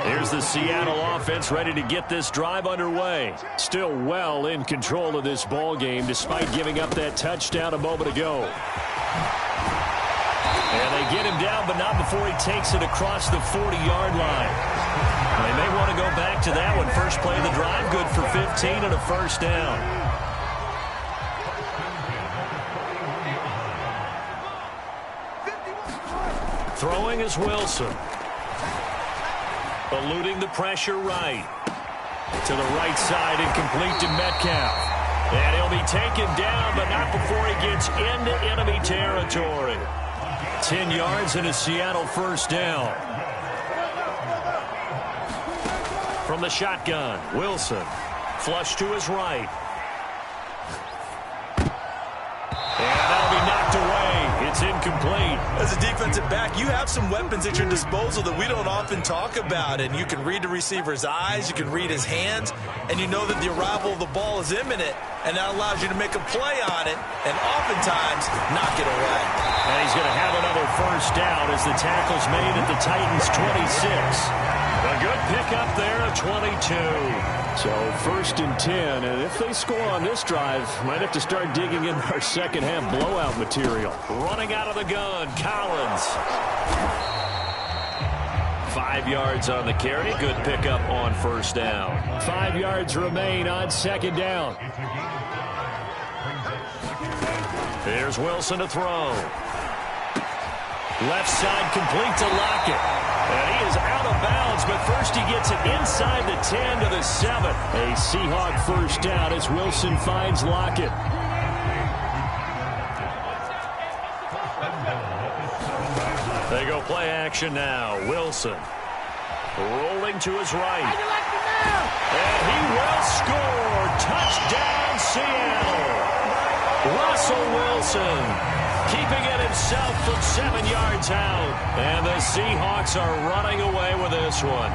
Here's the Seattle offense ready to get this drive underway. Still well in control of this ball game despite giving up that touchdown a moment ago. And they get him down, but not before he takes it across the 40-yard line. They may want to go back to that one. First play of the drive, good for 15 and a first down. Throwing is Wilson. Eluding the pressure right. To the right side and complete to Metcalf. And he'll be taken down, but not before he gets into enemy territory. 10 yards and a Seattle first down. From the shotgun, Wilson. Flush to his right. And that'll be knocked away. It's incomplete. As a defensive back, you have some weapons at your disposal that we don't often talk about. And you can read the receiver's eyes, you can read his hands, and you know that the arrival of the ball is imminent. And that allows you to make a play on it and oftentimes knock it away. And he's going to have another first down as the tackle's made at the Titans' 26. A good pickup there at 22. So first and 10, and if they score on this drive, might have to start digging in our second half blowout material. Running out of the gun, Collins. 5 yards on the carry. Good pickup on first down. 5 yards remain on second down. Here's Wilson to throw. Left side complete to Lockett. And he is out of bounds, but first he gets it inside the 10 to the 7. A Seahawk first down as Wilson finds Lockett. They go play action now. Wilson rolling to his right. And he will score. Touchdown, Seattle. Russell Wilson keeping it himself from 7 yards out. And the Seahawks are running away with this one.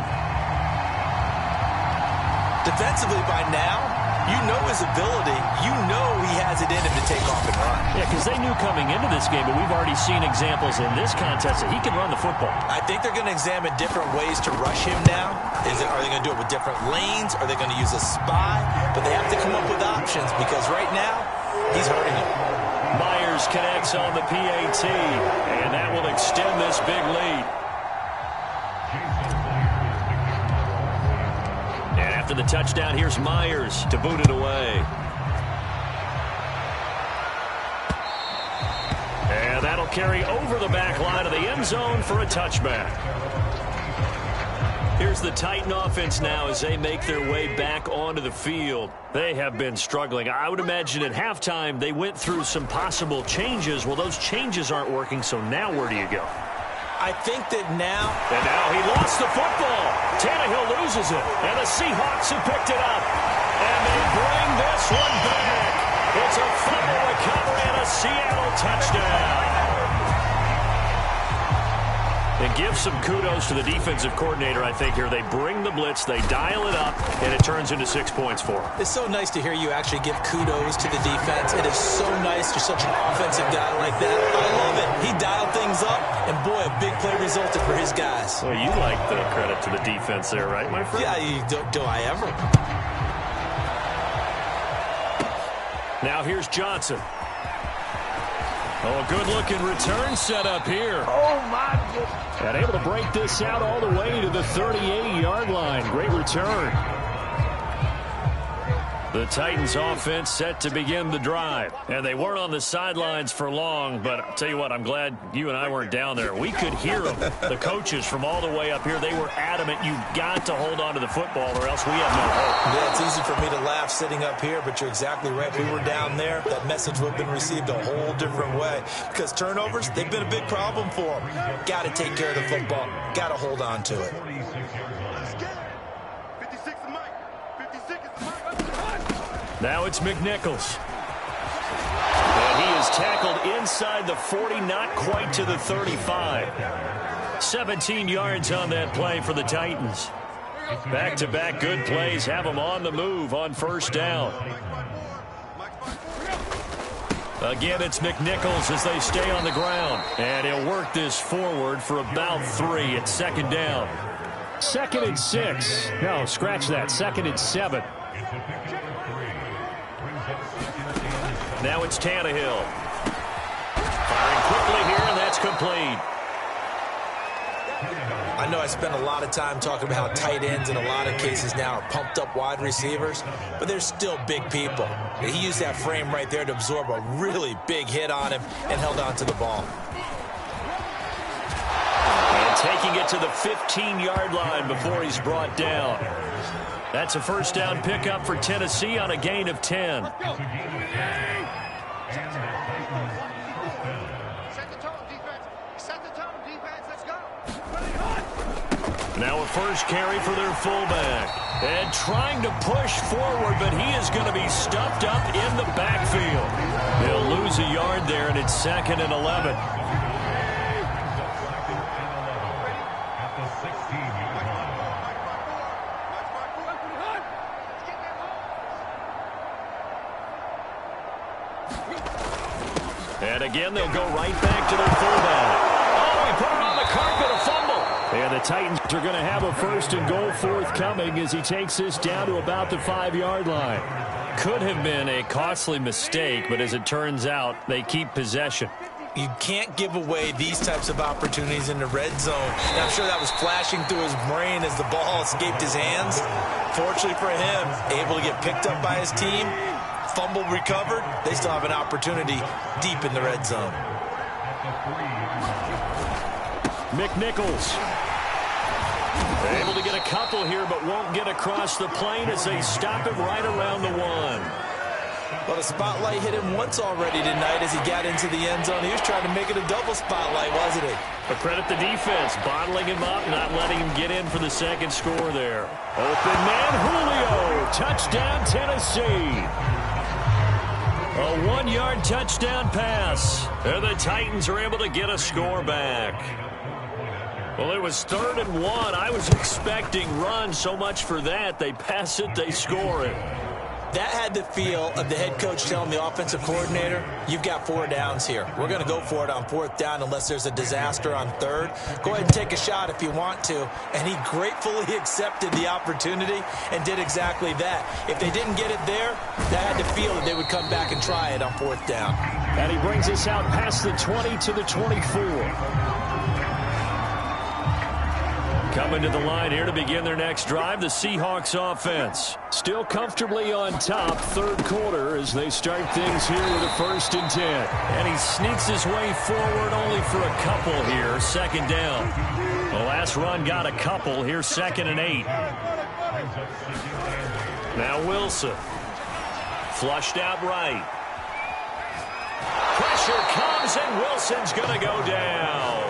Defensively by now, you know his ability. You know he has it in him to take off and run. Yeah, because they knew coming into this game, but we've already seen examples in this contest that he can run the football. I think they're going to examine different ways to rush him now. Are they going to do it with different lanes? Are they going to use a spy? But they have to come up with options because right now, he's hurting him. Myers connects on the PAT, and that will extend this big lead. And after the touchdown, here's Myers to boot it away. And that'll carry over the back line of the end zone for a touchback. Here's the Titan offense now as they make their way back onto the field. They have been struggling. I would imagine at halftime they went through some possible changes. Well, those changes aren't working, so now where do you go? I think that now... And now he lost the football. Tannehill loses it, and the Seahawks have picked it up. And they bring this one back. It's a fumble recovery and a Seattle touchdown. And give some kudos to the defensive coordinator, I think, here. They bring the blitz, they dial it up, and it turns into 6 points for them. It's so nice to hear you actually give kudos to the defense. It is so nice. You're such an offensive guy like that. I love it. He dialed things up, and boy, a big play resulted for his guys. Well, you like the credit to the defense there, right, my friend? Yeah, do I ever? Now here's Johnson. Oh, a good-looking return set up here. Oh, my goodness. And able to break this out all the way to the 38-yard line. Great return. The Titans offense set to begin the drive. And they weren't on the sidelines for long, but I'll tell you what, I'm glad you and I weren't down there. We could hear them. The coaches from all the way up here, they were adamant, you've got to hold on to the football or else we have no hope. Yeah, it's easy for me to laugh sitting up here, but you're exactly right. We were down there. That message would have been received a whole different way. Because turnovers, they've been a big problem for them. Got to take care of the football. Got to hold on to it. Now it's McNichols. And he is tackled inside the 40, not quite to the 35. 17 yards on that play for the Titans. Back-to-back good plays have them on the move on first down. Again, it's McNichols as they stay on the ground. And he'll work this forward for about 3 at second down. 2nd and 6. No, scratch that. 2nd and 7. Now it's Tannehill. Firing quickly here, and that's complete. I know I spent a lot of time talking about how tight ends in a lot of cases now are pumped up wide receivers, but they're still big people. He used that frame right there to absorb a really big hit on him and held on to the ball. And taking it to the 15-yard line before he's brought down. That's a first down pickup for Tennessee on a gain of 10. Now a first carry for their fullback. And trying to push forward, but he is going to be stuffed up in the backfield. He'll lose a yard there, and it's 2nd and 11. And again, they'll go right back to their fullback. Oh, he put it on the carpet, a fumble. And the Titans are going to have a 1st and goal forthcoming as he takes this down to about the 5-yard line. Could have been a costly mistake, but as it turns out, they keep possession. You can't give away these types of opportunities in the red zone. And I'm sure that was flashing through his brain as the ball escaped his hands. Fortunately for him, able to get picked up by his team, fumble recovered. They still have an opportunity deep in the red zone. McNichols. They're able to get a couple here, but won't get across the plane as they stop him right around the 1. Well, the spotlight hit him once already tonight as he got into the end zone. He was trying to make it a double spotlight, wasn't he? But credit the defense, bottling him up, not letting him get in for the second score there. Open man, Julio. Touchdown, Tennessee. A 1-yard touchdown pass. And the Titans are able to get a score back. Well, it was 3rd and 1. I was expecting run, so much for that. They pass it, they score it. That had the feel of the head coach telling the offensive coordinator, you've got 4 downs here. We're going to go for it on 4th down unless there's a disaster on 3rd. Go ahead and take a shot if you want to. And he gratefully accepted the opportunity and did exactly that. If they didn't get it there, that had the feel that they would come back and try it on 4th down. And he brings us out past the 20 to the 24. Coming to the line here to begin their next drive, the Seahawks offense. Still comfortably on top, 3rd quarter as they start things here with a 1st and 10. And he sneaks his way forward only for a couple here, 2nd down. The last run got a couple here, 2nd and 8. Now Wilson. Flushed out right. Pressure comes and Wilson's going to go down.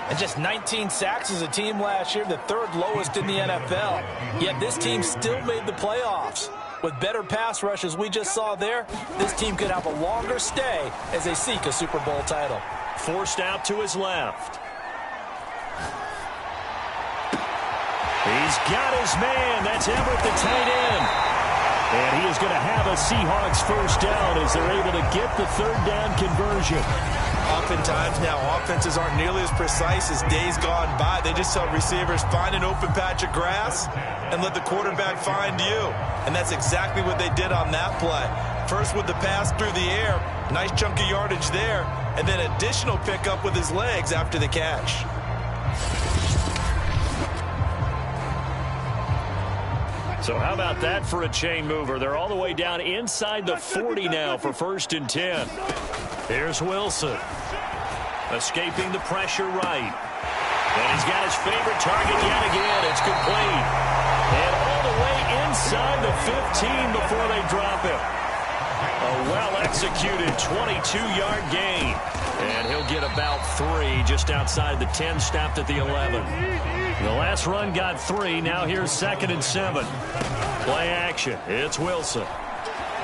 And just 19 sacks as a team last year, the 3rd lowest in the NFL. Yet this team still made the playoffs. With better pass rush as we just saw there, this team could have a longer stay as they seek a Super Bowl title. Forced out to his left. He's got his man. That's Everett, the tight end. And he is going to have a Seahawks 1st down as they're able to get the 3rd down conversion. Oftentimes now, offenses aren't nearly as precise as days gone by. They just tell receivers, find an open patch of grass and let the quarterback find you. And that's exactly what they did on that play. First with the pass through the air, nice chunk of yardage there, and then additional pickup with his legs after the catch. So how about that for a chain mover? They're all the way down inside the 40 now for 1st and 10. Here's Wilson. Escaping the pressure right. And he's got his favorite target yet again. It's complete. And all the way inside the 15 before they drop him. A well-executed 22-yard gain. And he'll get about 3 just outside the 10, stopped at the 11. The last run got 3. Now here's 2nd and 7. Play action. It's Wilson.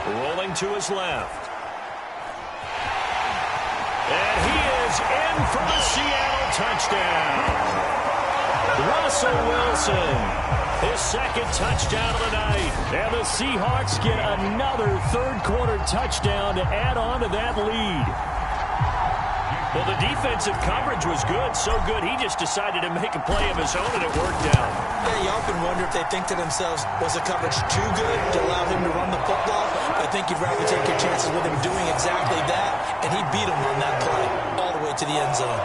Rolling to his left. And he is in for the Seattle touchdown. Russell Wilson, his 2nd touchdown of the night. And the Seahawks get another third-quarter touchdown to add on to that lead. Well, the defensive coverage was good, so good he just decided to make a play of his own, and it worked out. Yeah, you often wonder if they think to themselves, was the coverage too good to allow him to run the football? I think you'd rather take your chances with him doing exactly that, and he beat him on that play all the way to the end zone.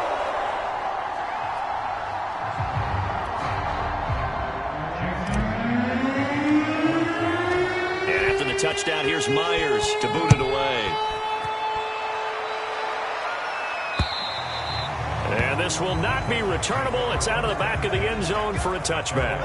And after the touchdown, here's Myers to boot it away. And this will not be returnable. It's out of the back of the end zone for a touchback.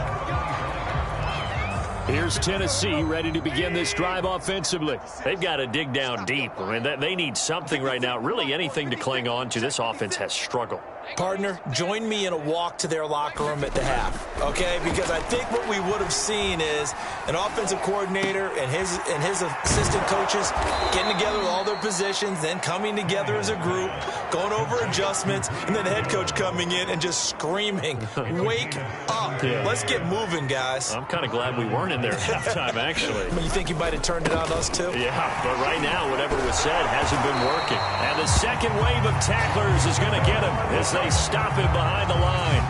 Here's Tennessee ready to begin this drive offensively. They've got to dig down deep. I mean, they need something right now, really anything to cling on to. This offense has struggled. Partner, join me in a walk to their locker room at the half, okay? Because I think what we would have seen is an offensive coordinator and his assistant coaches getting together with all their positions, then coming together as a group, going over adjustments, and then the head coach coming in and just screaming, wake up. Yeah. Let's get moving, guys. I'm kind of glad we weren't in there at halftime, actually. You think he might have turned it on us, too? Yeah, but right now, whatever was said hasn't been working. And the second wave of tacklers is going to get him as they stop him behind the line.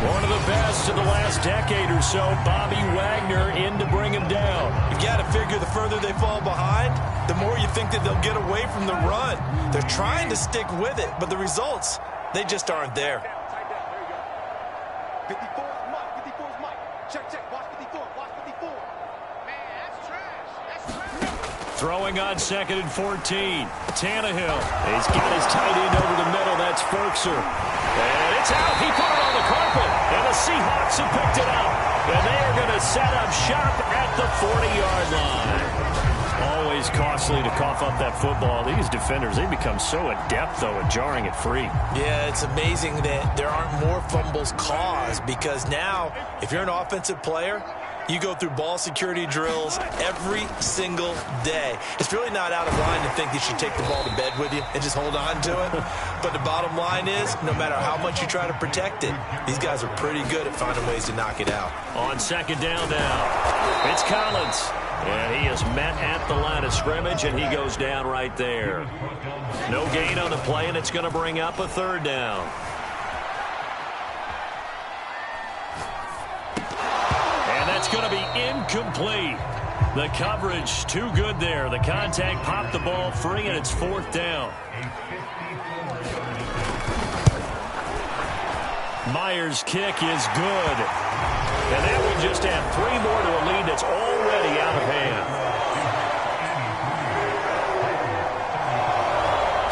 One of the best in the last decade or so, Bobby Wagner in to bring him down. You got to figure the further they fall behind, the more you think that they'll get away from the run. They're trying to stick with it, but the results, they just aren't there. 54 is Mike. 54 is Mike. Check, check. Watch 54. Watch 54. Man, that's trash. That's trash. Throwing on 2nd and 14. Tannehill. He's got his tight end over the middle. That's Ferkser. And it's out. He put it on the carpet. And the Seahawks have picked it up. And they are going to set up shop at the 40-yard line. Always costly to cough up that football. These defenders, they become so adept, though, at jarring it free. Yeah, it's amazing that there aren't more fumbles caused because now, if you're an offensive player, you go through ball security drills every single day. It's really not out of line to think you should take the ball to bed with you and just hold on to it. But the bottom line is, no matter how much you try to protect it, these guys are pretty good at finding ways to knock it out. On 2nd down now, it's Collins. And he is met at the line of scrimmage, and he goes down right there. No gain on the play, and it's going to bring up a 3rd down. And that's going to be incomplete. The coverage too good there. The contact popped the ball free, and it's 4th down. Myers' kick is good. And that will just add 3 more to a lead that's already out of hand.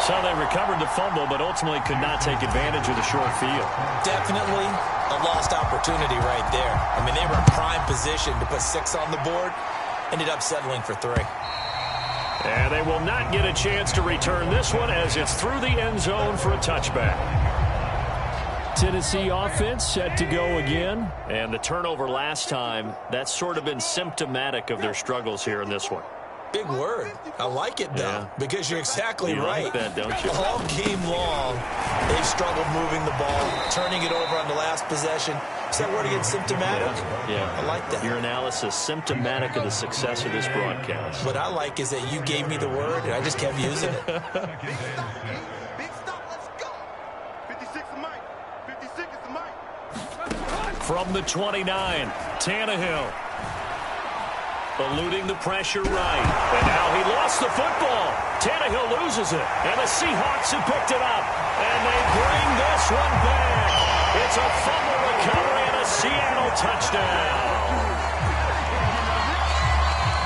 So they recovered the fumble, but ultimately could not take advantage of the short field. Definitely a lost opportunity right there. I mean, they were in prime position to put 6 on the board. Ended up settling for 3. And they will not get a chance to return this one as it's through the end zone for a touchback. Tennessee offense set to go again. And the turnover last time, that's sort of been symptomatic of their struggles here in this one. Big word. I like it, though, because you're exactly right. Like that, don't you? All game long, they've struggled moving the ball, turning it over on the last possession. Is that word again, symptomatic? Yeah. I like that. Your analysis, symptomatic of the success of this broadcast. What I like is that you gave me the word, and I just kept using it. Big stop. Let's go. 56 is Mike. 56 is Mike. From the 29, Tannehill. Eluding the pressure right. And now he lost the football. Tannehill loses it. And the Seahawks have picked it up. And they bring this one back. It's a fumble recovery and a Seattle touchdown.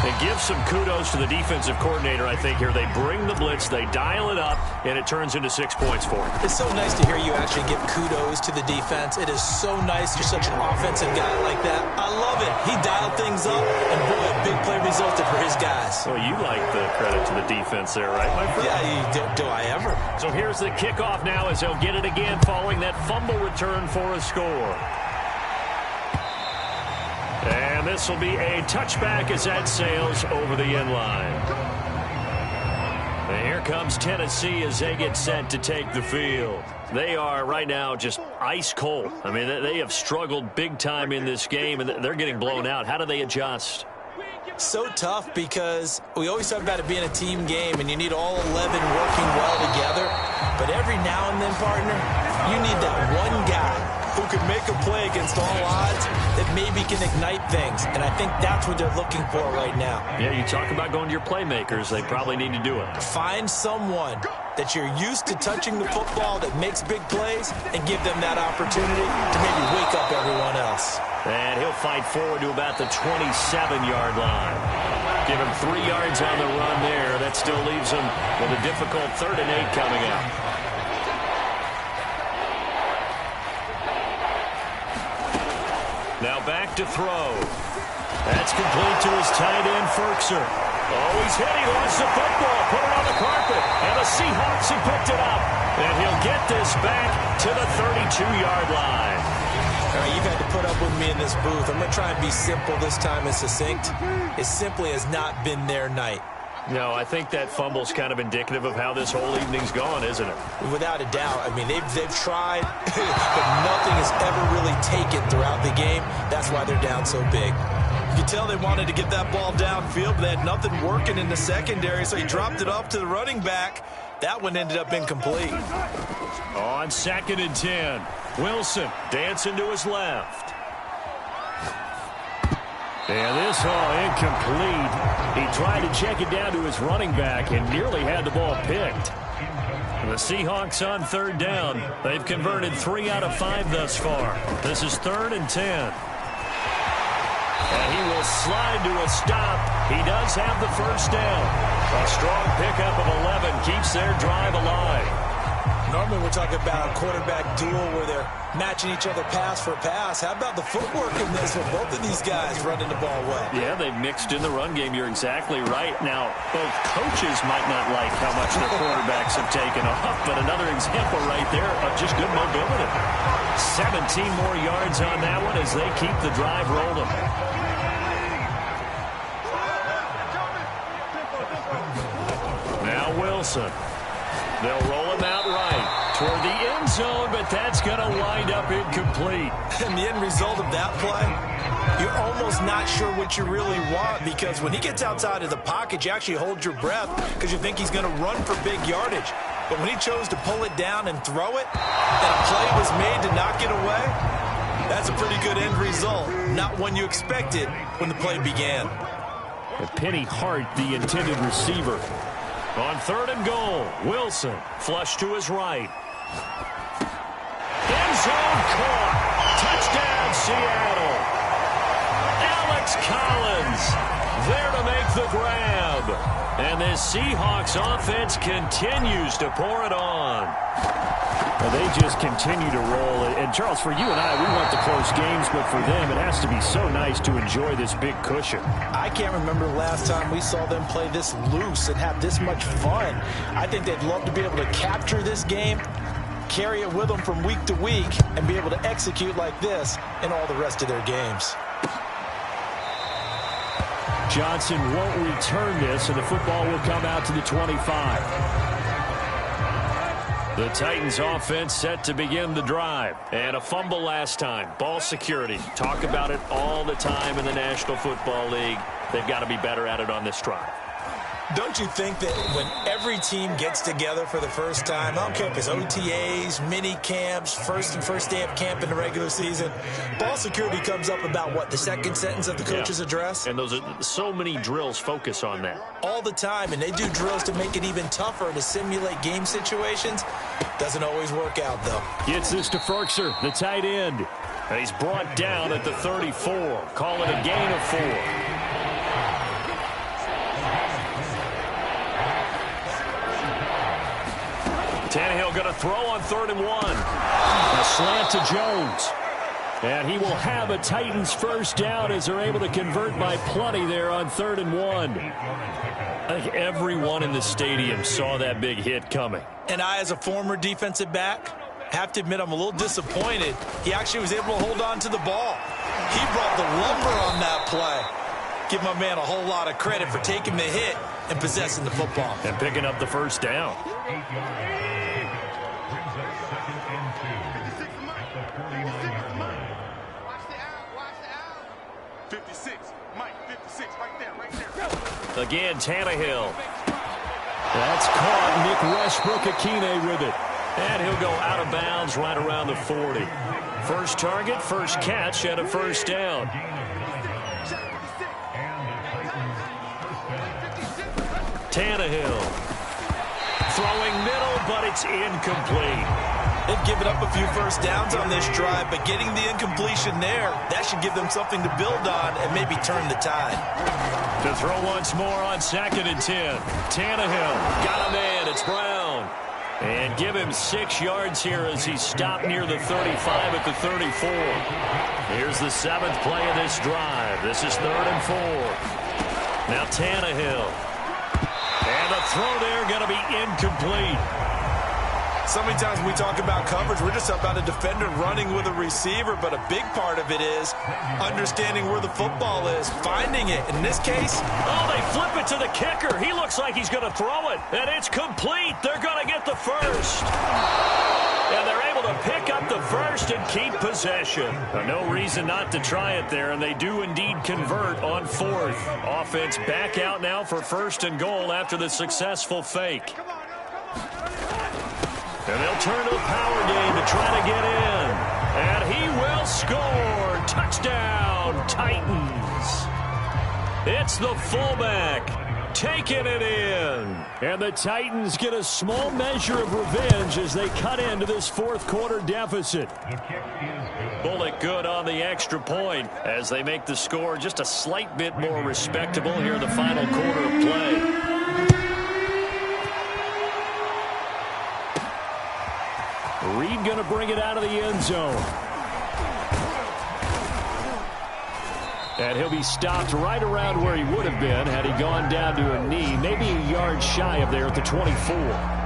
And give some kudos to the defensive coordinator, I think, here. They bring the blitz, they dial it up, and it turns into 6 points for them. It's so nice to hear you actually give kudos to the defense. It is so nice. You're such an offensive guy like that. I love it. He dialed things up, and boy, a big play resulted for his guys. Well, you like the credit to the defense there, right, my friend? Yeah, do I ever? So here's the kickoff now as they'll get it again following that fumble return for a score. And this will be a touchback as that sails over the end line. And here comes Tennessee as they get set to take the field. They are right now just ice cold. I mean, they have struggled big time in this game, and they're getting blown out. How do they adjust? So tough because we always talk about it being a team game, and you need all 11 working well together. But every now and then, partner, you need that one guy who can make a play against all odds that maybe can ignite things. And I think that's what they're looking for right now. Yeah, you talk about going to your playmakers. They probably need to do it. Find someone that you're used to touching the football that makes big plays and give them that opportunity to maybe wake up everyone else. And he'll fight forward to about the 27-yard line. Give him 3 yards on the run there. That still leaves him with a difficult 3rd and 8 coming up. Now back to throw. That's complete to his tight end, Ferkser. Oh, he's hit. He lost the football. Put it on the carpet. And the Seahawks have picked it up. And he'll get this back to the 32-yard line. All right, you've had to put up with me in this booth. I'm going to try and be simple this time and succinct. It simply has not been their night. No, I think that fumble's kind of indicative of how this whole evening's gone, isn't it? Without a doubt. I mean, they've tried, but nothing has ever really taken throughout the game. That's why they're down so big. You can tell they wanted to get that ball downfield, but they had nothing working in the secondary, so he dropped it off to the running back. That one ended up incomplete. On 2nd and 10, Wilson dancing to his left. And this all incomplete. He tried to check it down to his running back and nearly had the ball picked. And the Seahawks on 3rd down. They've converted 3 out of 5 thus far. This is 3rd and 10. And he will slide to a stop. He does have the 1st down. A strong pickup of 11 keeps their drive alive. Normally we're talking about a quarterback duel where they're matching each other pass for pass. How about the footwork in this with both of these guys running the ball well? Yeah, they've mixed in the run game. You're exactly right. Now, both coaches might not like how much their quarterbacks have taken off, but another example right there of just good mobility. 17 more yards on that one as they keep the drive rolling. Now Wilson. They'll roll him out right toward the end zone, but that's going to wind up incomplete. And the end result of that play, you're almost not sure what you really want, because when he gets outside of the pocket, you actually hold your breath because you think he's going to run for big yardage. But when he chose to pull it down and throw it, and a play was made to knock it away, that's a pretty good end result. Not one you expected when the play began. And Penny Hart, the intended receiver. On 3rd and goal, Wilson flush to his right. End zone caught. Touchdown, Seattle. Alex Collins there to make the grab. And this Seahawks offense continues to pour it on. Well, they just continue to roll. And, Charles, for you and I, we want the close games, but for them, it has to be so nice to enjoy this big cushion. I can't remember the last time we saw them play this loose and have this much fun. I think they'd love to be able to capture this game, carry it with them from week to week, and be able to execute like this in all the rest of their games. Johnson won't return this, and the football will come out to the 25. The Titans offense set to begin the drive. And a fumble last time. Ball security. Talk about it all the time in the National Football League. They've got to be better at it on this drive. Don't you think that when every team gets together for the first time, I don't care if it's OTAs, mini camps, first day of camp in the regular season, ball security comes up about what, the second sentence of the coach's address? And those are so many drills focus on that. All the time, and they do drills to make it even tougher to simulate game situations. Doesn't always work out, though. Gets this to Ferkser, the tight end. And he's brought down at the 34. Call it a gain of 4. throw on 3rd and 1. A slant to Jones. And he will have a Titans first down as they're able to convert by plenty there on 3rd and 1. I think everyone in the stadium saw that big hit coming. And I, as a former defensive back, have to admit I'm a little disappointed. He actually was able to hold on to the ball. He brought the lumber on that play. Give my man a whole lot of credit for taking the hit and possessing the football. And picking up the first down. 56, Mike, 56, right there. Again, Tannehill. That's caught. Nick Westbrook-Akine with it. And he'll go out of bounds right around the 40. First target, first catch, and a first down. Tannehill. Throwing middle, but it's incomplete. They've given up a few first downs on this drive, but getting the incompletion there, that should give them something to build on and maybe turn the tide. To throw once more on 2nd and 10. Tannehill got a man. It's Brown. And give him 6 yards here as he's stopped near the 35 at the 34. Here's the 7th play of this drive. This is 3rd and 4. Now Tannehill. And the throw there going to be incomplete. So many times when we talk about coverage, we're just about a defender running with a receiver, but a big part of it is understanding where the football is, finding it. In this case, oh, they flip it to the kicker. He looks like he's going to throw it, and it's complete. They're going to get the first. And they're able to pick up the first and keep possession. No reason not to try it there, and they do indeed convert on 4th. Offense back out now for 1st and goal after the successful fake. And they'll turn to the power game to try to get in. And he will score. Touchdown, Titans. It's the fullback taking it in. And the Titans get a small measure of revenge as they cut into this 4th quarter deficit. Bullock good on the extra point as they make the score just a slight bit more respectable here in the final quarter of play. Reed going to bring it out of the end zone. And he'll be stopped right around where he would have been had he gone down to a knee, maybe a yard shy of there at the 24.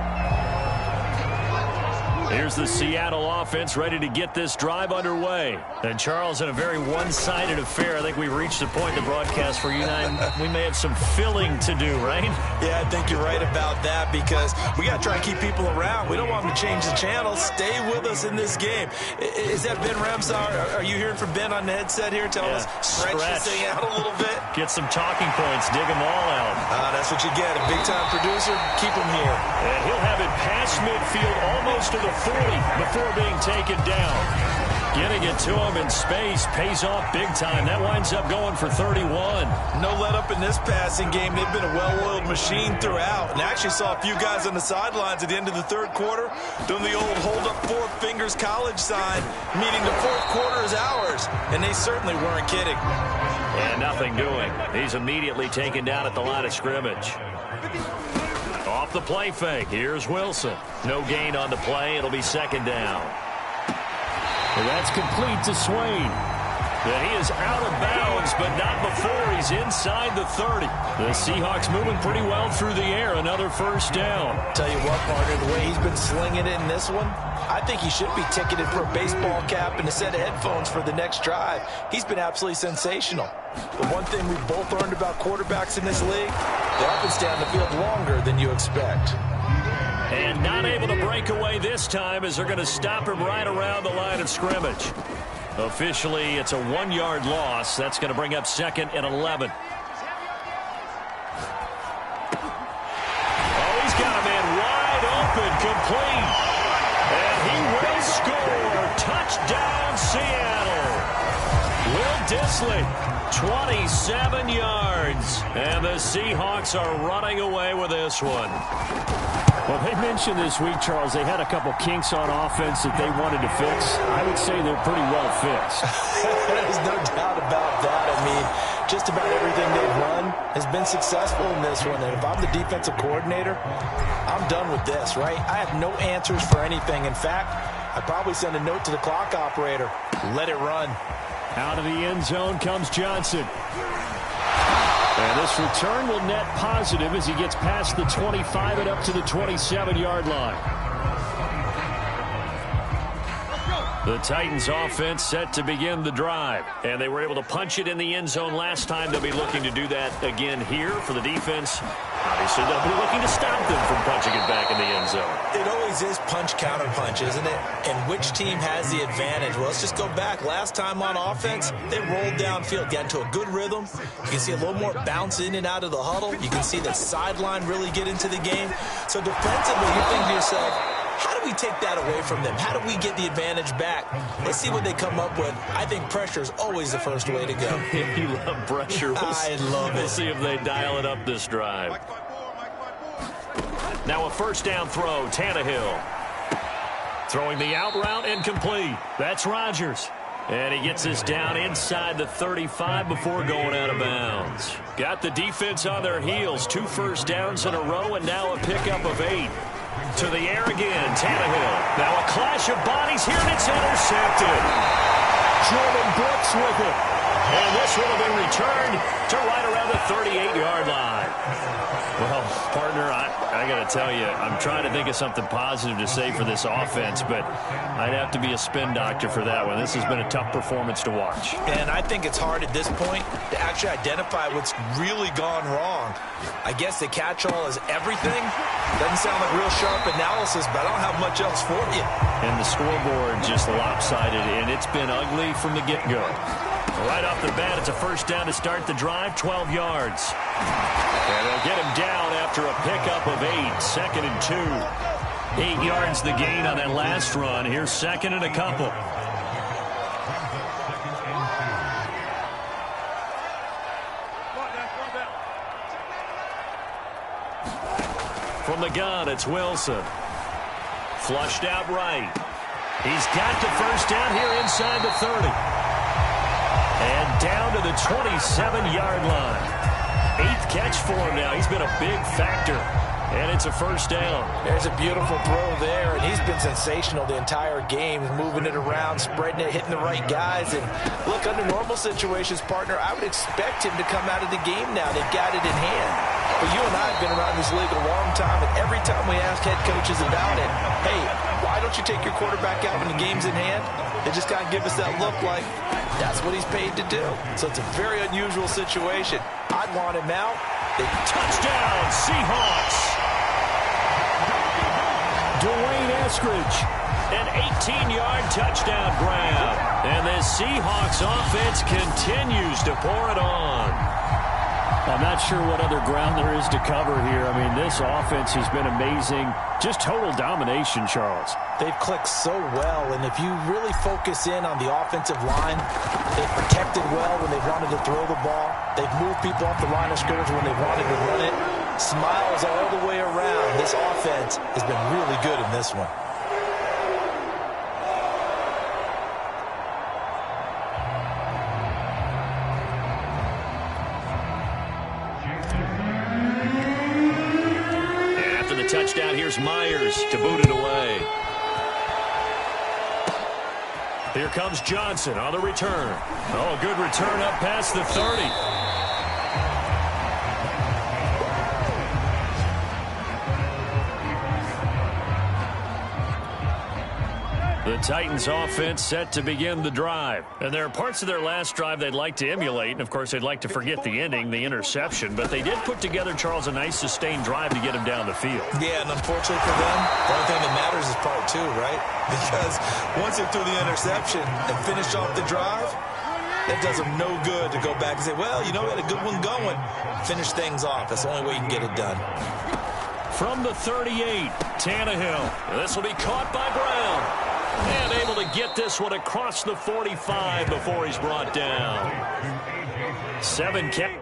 Here's the Seattle offense ready to get this drive underway. And Charles, in a very one-sided affair, I think we've reached a point in the broadcast where you and I, we may have some filling to do, right? Yeah, I think you're right about that because we got to try to keep people around. We don't want them to change the channel. Stay with us in this game. Is that Ben Ramsar? Are you hearing from Ben on the headset here? Tell us, stretch this thing out a little bit. Get some talking points. Dig them all out. That's what you get. A big-time producer. Keep him here. And he'll have it past midfield almost to the 40 before being taken down. Getting it to him in space pays off big time. That winds up going for 31. No let up in this passing game. They've been a well-oiled machine throughout. And I actually saw a few guys on the sidelines at the end of the 3rd quarter doing the old hold up 4 fingers college sign, meaning the 4th quarter is ours. And they certainly weren't kidding. And nothing doing. He's immediately taken down at the line of scrimmage. Off the play fake. Here's Wilson. No gain on the play. It'll be 2nd down. And that's complete to Swain. And he is out of bounds, but not before he's inside the 30. The Seahawks moving pretty well through the air. Another first down. Tell you what, partner, the way he's been slinging it in this one, I think he should be ticketed for a baseball cap and a set of headphones for the next drive. He's been absolutely sensational. The one thing we've both learned about quarterbacks in this league, they often stay on the field longer than you expect. And not able to break away this time as they're going to stop him right around the line of scrimmage. Officially, it's a 1-yard loss. That's going to bring up 2nd and 11. Oh, he's got a man wide open, complete. And he will score. Touchdown, Seattle. Will Dissly, 27 yards. And the Seahawks are running away with this one. Well, they mentioned this week, Charles, they had a couple kinks on offense that they wanted to fix. I would say they're pretty well fixed. There's no doubt about that. I mean, just about everything they've run has been successful in this one, and if I'm the defensive coordinator, I'm done with this, right? I have no answers for anything. In fact, I'd probably send a note to the clock operator. Let it run. Out of the end zone comes Johnson. And this return will net positive as he gets past the 25 and up to the 27-yard line. The Titans offense set to begin the drive. And they were able to punch it in the end zone last time. They'll be looking to do that again here for the defense. Obviously, they'll be looking to stop them from punching it back in the end zone. It always is punch-counter-punch, isn't it? And which team has the advantage? Well, let's just go back. Last time on offense, they rolled downfield, got into a good rhythm. You can see a little more bounce in and out of the huddle. You can see the sideline really get into the game. So defensively, you think to yourself, how do we take that away from them? How do we get the advantage back? Let's see what they come up with. I think pressure is always the first way to go. You love pressure. I love it. We'll see if they dial it up this drive. Now a first down throw, Tannehill. Throwing the out route incomplete. That's Rodgers. And he gets us down inside the 35 before going out of bounds. Got the defense on their heels. 2 first downs in a row and now a pickup of 8. To the air again, Tannehill. Now a clash of bodies here, and it's intercepted. Jordan Brooks with it. And this will have been returned to right around the 38-yard line. Well, partner, I got to tell you, I'm trying to think of something positive to say for this offense, but I'd have to be a spin doctor for that one. This has been a tough performance to watch. And I think it's hard at this point to actually identify what's really gone wrong. I guess the catch-all is everything. Doesn't sound like real sharp analysis, but I don't have much else for you. And the scoreboard just lopsided, and it's been ugly from the get-go. Right off the bat, it's a first down to start the drive, 12 yards. And they'll get him down after a pickup of 8, 2nd and 2. 8 yards the gain on that last run. Here's 2nd and a couple. From the gun, it's Wilson. Flushed out right. He's got the first down here inside the 30. And down to the 27-yard line. 8th catch for him now. He's been a big factor. And it's a first down. There's a beautiful throw there, and he's been sensational the entire game, moving it around, spreading it, hitting the right guys. And look, under normal situations, partner, I would expect him to come out of the game now. They've got it in hand. But you and I have been around this league a long time, and every time we ask head coaches about it, hey, why don't you take your quarterback out when the game's in hand? They just kind of give us that look like that's what he's paid to do. So it's a very unusual situation. I'd want him out. Touchdown, Seahawks. Dwayne Eskridge, an 18-yard touchdown grab. And the Seahawks offense continues to pour it on. I'm not sure what other ground there is to cover here. I mean, this offense has been amazing. Just total domination, Charles. They've clicked so well, and if you really focus in on the offensive line, they've protected well when they wanted to throw the ball. They've moved people off the line of scrimmage when they wanted to run it. Smiles all the way around. This offense has been really good in this one. Touchdown, here's Myers to boot it away. Here comes Johnson on the return. Oh, a good return up past the 30. The Titans offense set to begin the drive. And there are parts of their last drive they'd like to emulate. And, of course, they'd like to forget the ending, the interception. But they did put together, Charles, a nice sustained drive to get him down the field. Yeah, and unfortunately for them, the only thing that matters is part 2, right? Because once they threw the interception and finished off the drive, it does them no good to go back and say, well, you know, we had a good one going. Finish things off. That's the only way you can get it done. From the 38, Tannehill. This will be caught by Brown. And able to get this one across the 45 before he's brought down. 7 catch.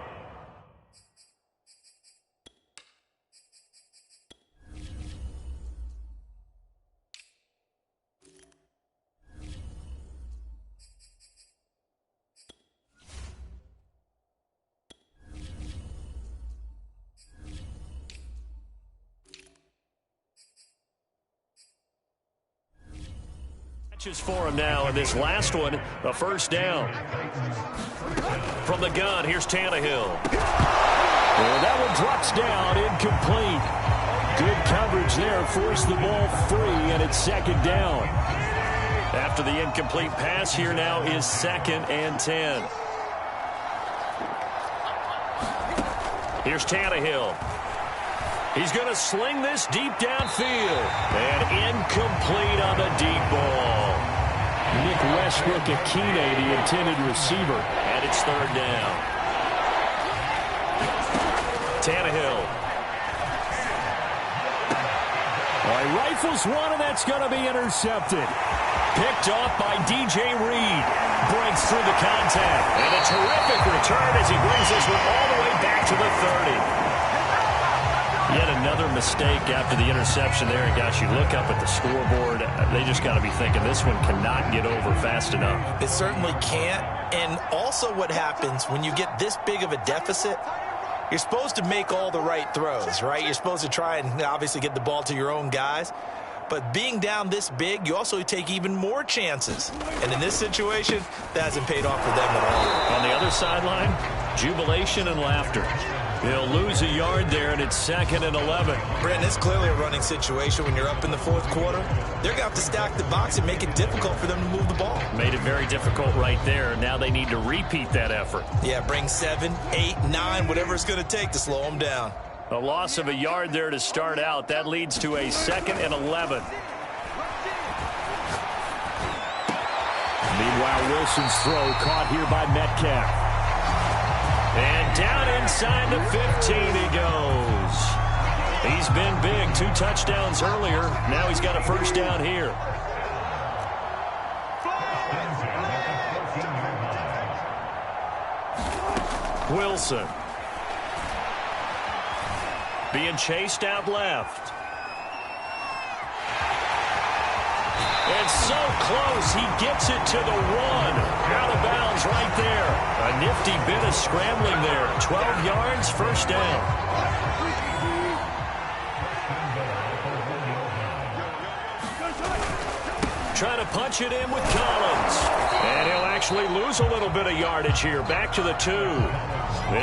catches for him now, and this last one, a first down. From the gun, here's Tannehill. And that one drops down, incomplete. Good coverage there, forced the ball free, and it's second down. After the incomplete pass, here now is 2nd and 10. Here's Tannehill. He's going to sling this deep downfield. And incomplete on the deep ball. Nick Westbrook-Akine, the intended receiver. And it's 3rd down. Tannehill. Well, he rifles one, and that's going to be intercepted. Picked off by DJ Reed. Breaks through the contact. And a terrific return as he brings this one all the way back to the 30. Yet another mistake after the interception there. And gosh, you look up at the scoreboard, they just got to be thinking this one cannot get over fast enough. It certainly can't. And also what happens when you get this big of a deficit, you're supposed to make all the right throws, right? You're supposed to try and obviously get the ball to your own guys. But being down this big, you also take even more chances. And in this situation, that hasn't paid off for them at all. On the other sideline, jubilation and laughter. He'll lose a yard there, and it's 2nd and 11. Brent, it's clearly a running situation when you're up in the 4th quarter. They're going to have to stack the box and make it difficult for them to move the ball. Made it very difficult right there. Now they need to repeat that effort. Yeah, bring 7, 8, 9, whatever it's going to take to slow them down. A loss of a yard there to start out. That leads to a 2nd and 11. Meanwhile, Wilson's throw caught here by Metcalf. And down inside the 15 he goes. He's been big. 2 touchdowns earlier. Now he's got a first down here. Wilson. Being chased out left. And so close, he gets it to the 1. Out of bounds right there. A nifty bit of scrambling there. 12 yards, first down. Trying to punch it in with Collins. And he'll actually lose a little bit of yardage here. Back to the 2.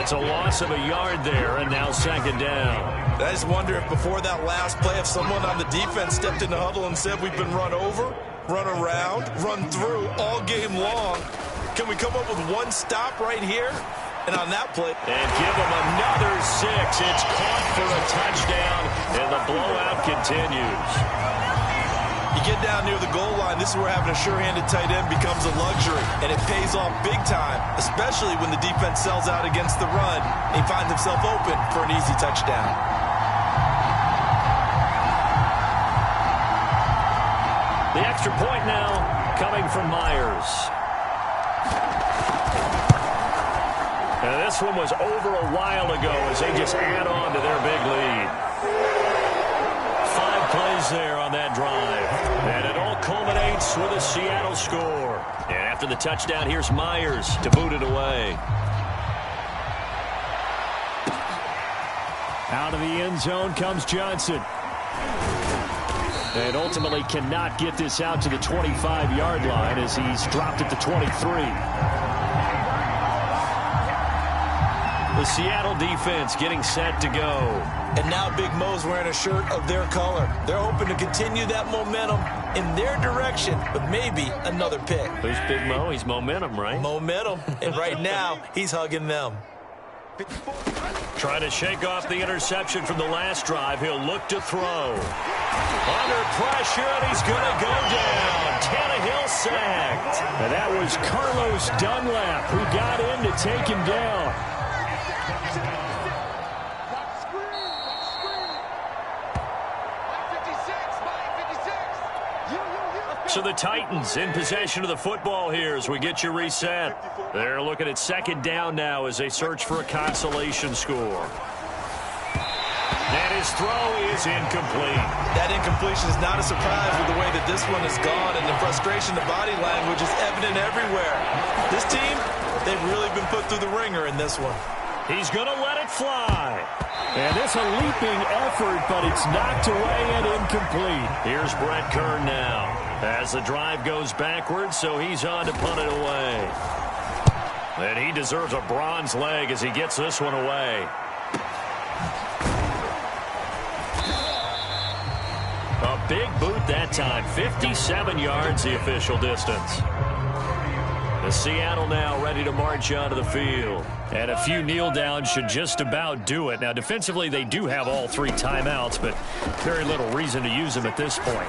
It's a loss of a yard there, and now 2nd down. I just wonder if before that last play, if someone on the defense stepped in the huddle and said, we've been run over, run around, run through all game long. Can we come up with one stop right here? And on that play. And give him another 6. It's caught for a touchdown, and the blowout continues. You get down near the goal line, this is where having a sure-handed tight end becomes a luxury. And it pays off big time, especially when the defense sells out against the run. And he finds himself open for an easy touchdown. The extra point now coming from Myers. And this one was over a while ago as they just add on to their big lead. 5 plays there on that drive. And it all culminates with a Seattle score. And after the touchdown, here's Myers to boot it away. Out of the end zone comes Johnson. And ultimately cannot get this out to the 25-yard line as he's dropped at the 23. The Seattle defense getting set to go. And now Big Mo's wearing a shirt of their color. They're hoping to continue that momentum in their direction, but maybe another pick. Who's Big Mo? He's momentum, right? Momentum. And right now, he's hugging them. Trying to shake off the interception from the last drive. He'll look to throw. Under pressure, and he's going to go down. Tannehill sacked. And that was Carlos Dunlap who got in to take him down. So the Titans in possession of the football here as we get you reset. They're looking at 2nd down now as they search for a consolation score. And his throw is incomplete. That incompletion is not a surprise with the way that this one has gone, and the frustration, the body language is evident everywhere. This team, they've really been put through the ringer in this one. He's going to let it fly. And this a leaping effort, but it's knocked away and incomplete. Here's Brett Kern now. As the drive goes backwards, so he's on to punt it away. And he deserves a bronze leg as he gets this one away. A big boot that time. 57 yards the official distance. The Seattle now ready to march onto the field. And a few kneel downs should just about do it. Now, defensively, they do have all 3 timeouts, but very little reason to use them at this point.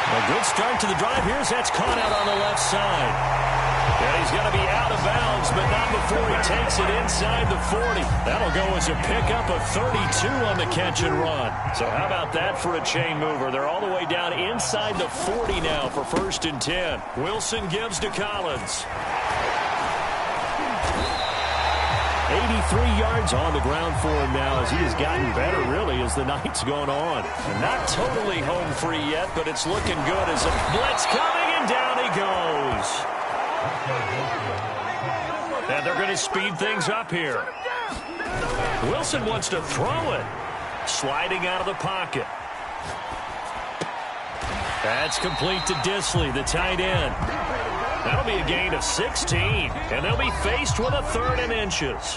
A good start to the drive. That's caught out on the left side. And he's going to be out of bounds, but not before he takes it inside the 40. That'll go as a pickup of 32 on the catch and run. So how about that for a chain mover? They're all the way down inside the 40 now for 1st and 10. Wilson gives to Collins. 83 yards on the ground for him now as he has gotten better, really, as the night's gone on. Not totally home free yet, but it's looking good as a blitz coming, and down he goes. And they're going to speed things up here. Wilson wants to throw it. Sliding out of the pocket. That's complete to Disley, the tight end. That'll be a gain of 16, and they'll be faced with a 3rd and inches.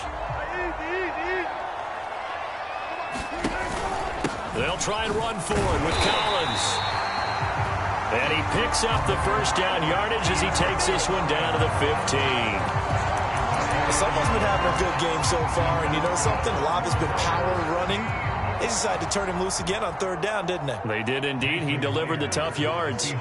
They'll try and run forward with Collins. And he picks up the 1st down yardage as he takes this one down to the 15. Someone's been having a good game so far, and you know something? A lot has been power running. They decided to turn him loose again on 3rd down, didn't they? They did indeed. He delivered the tough yards.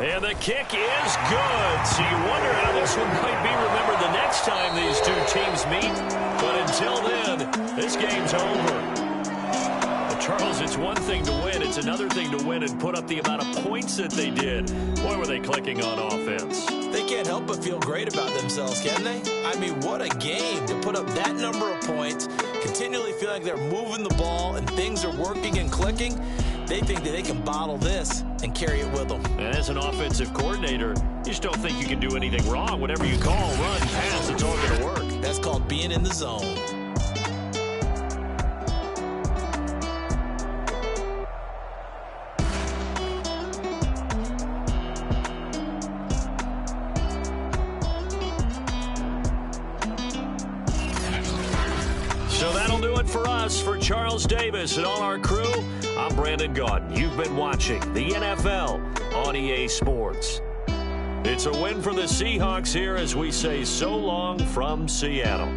And the kick is good. So you wonder how this one might be remembered the next time these 2 teams meet. But until then, this game's over. But Charles, it's one thing to win. It's another thing to win and put up the amount of points that they did. Boy, were they clicking on offense. They can't help but feel great about themselves, can they? I mean, what a game to put up that number of points, continually feel like they're moving the ball and things are working and clicking. They think that they can bottle this and carry it with them. And as an offensive coordinator, you just don't think you can do anything wrong. Whatever you call, run, pass, it's all going to work. That's called being in the zone. So that'll do it for us. For Charles Davis and all our crew, I'm Brandon Gaudin. You've been watching the NFL on EA Sports. It's a win for the Seahawks here as we say so long from Seattle.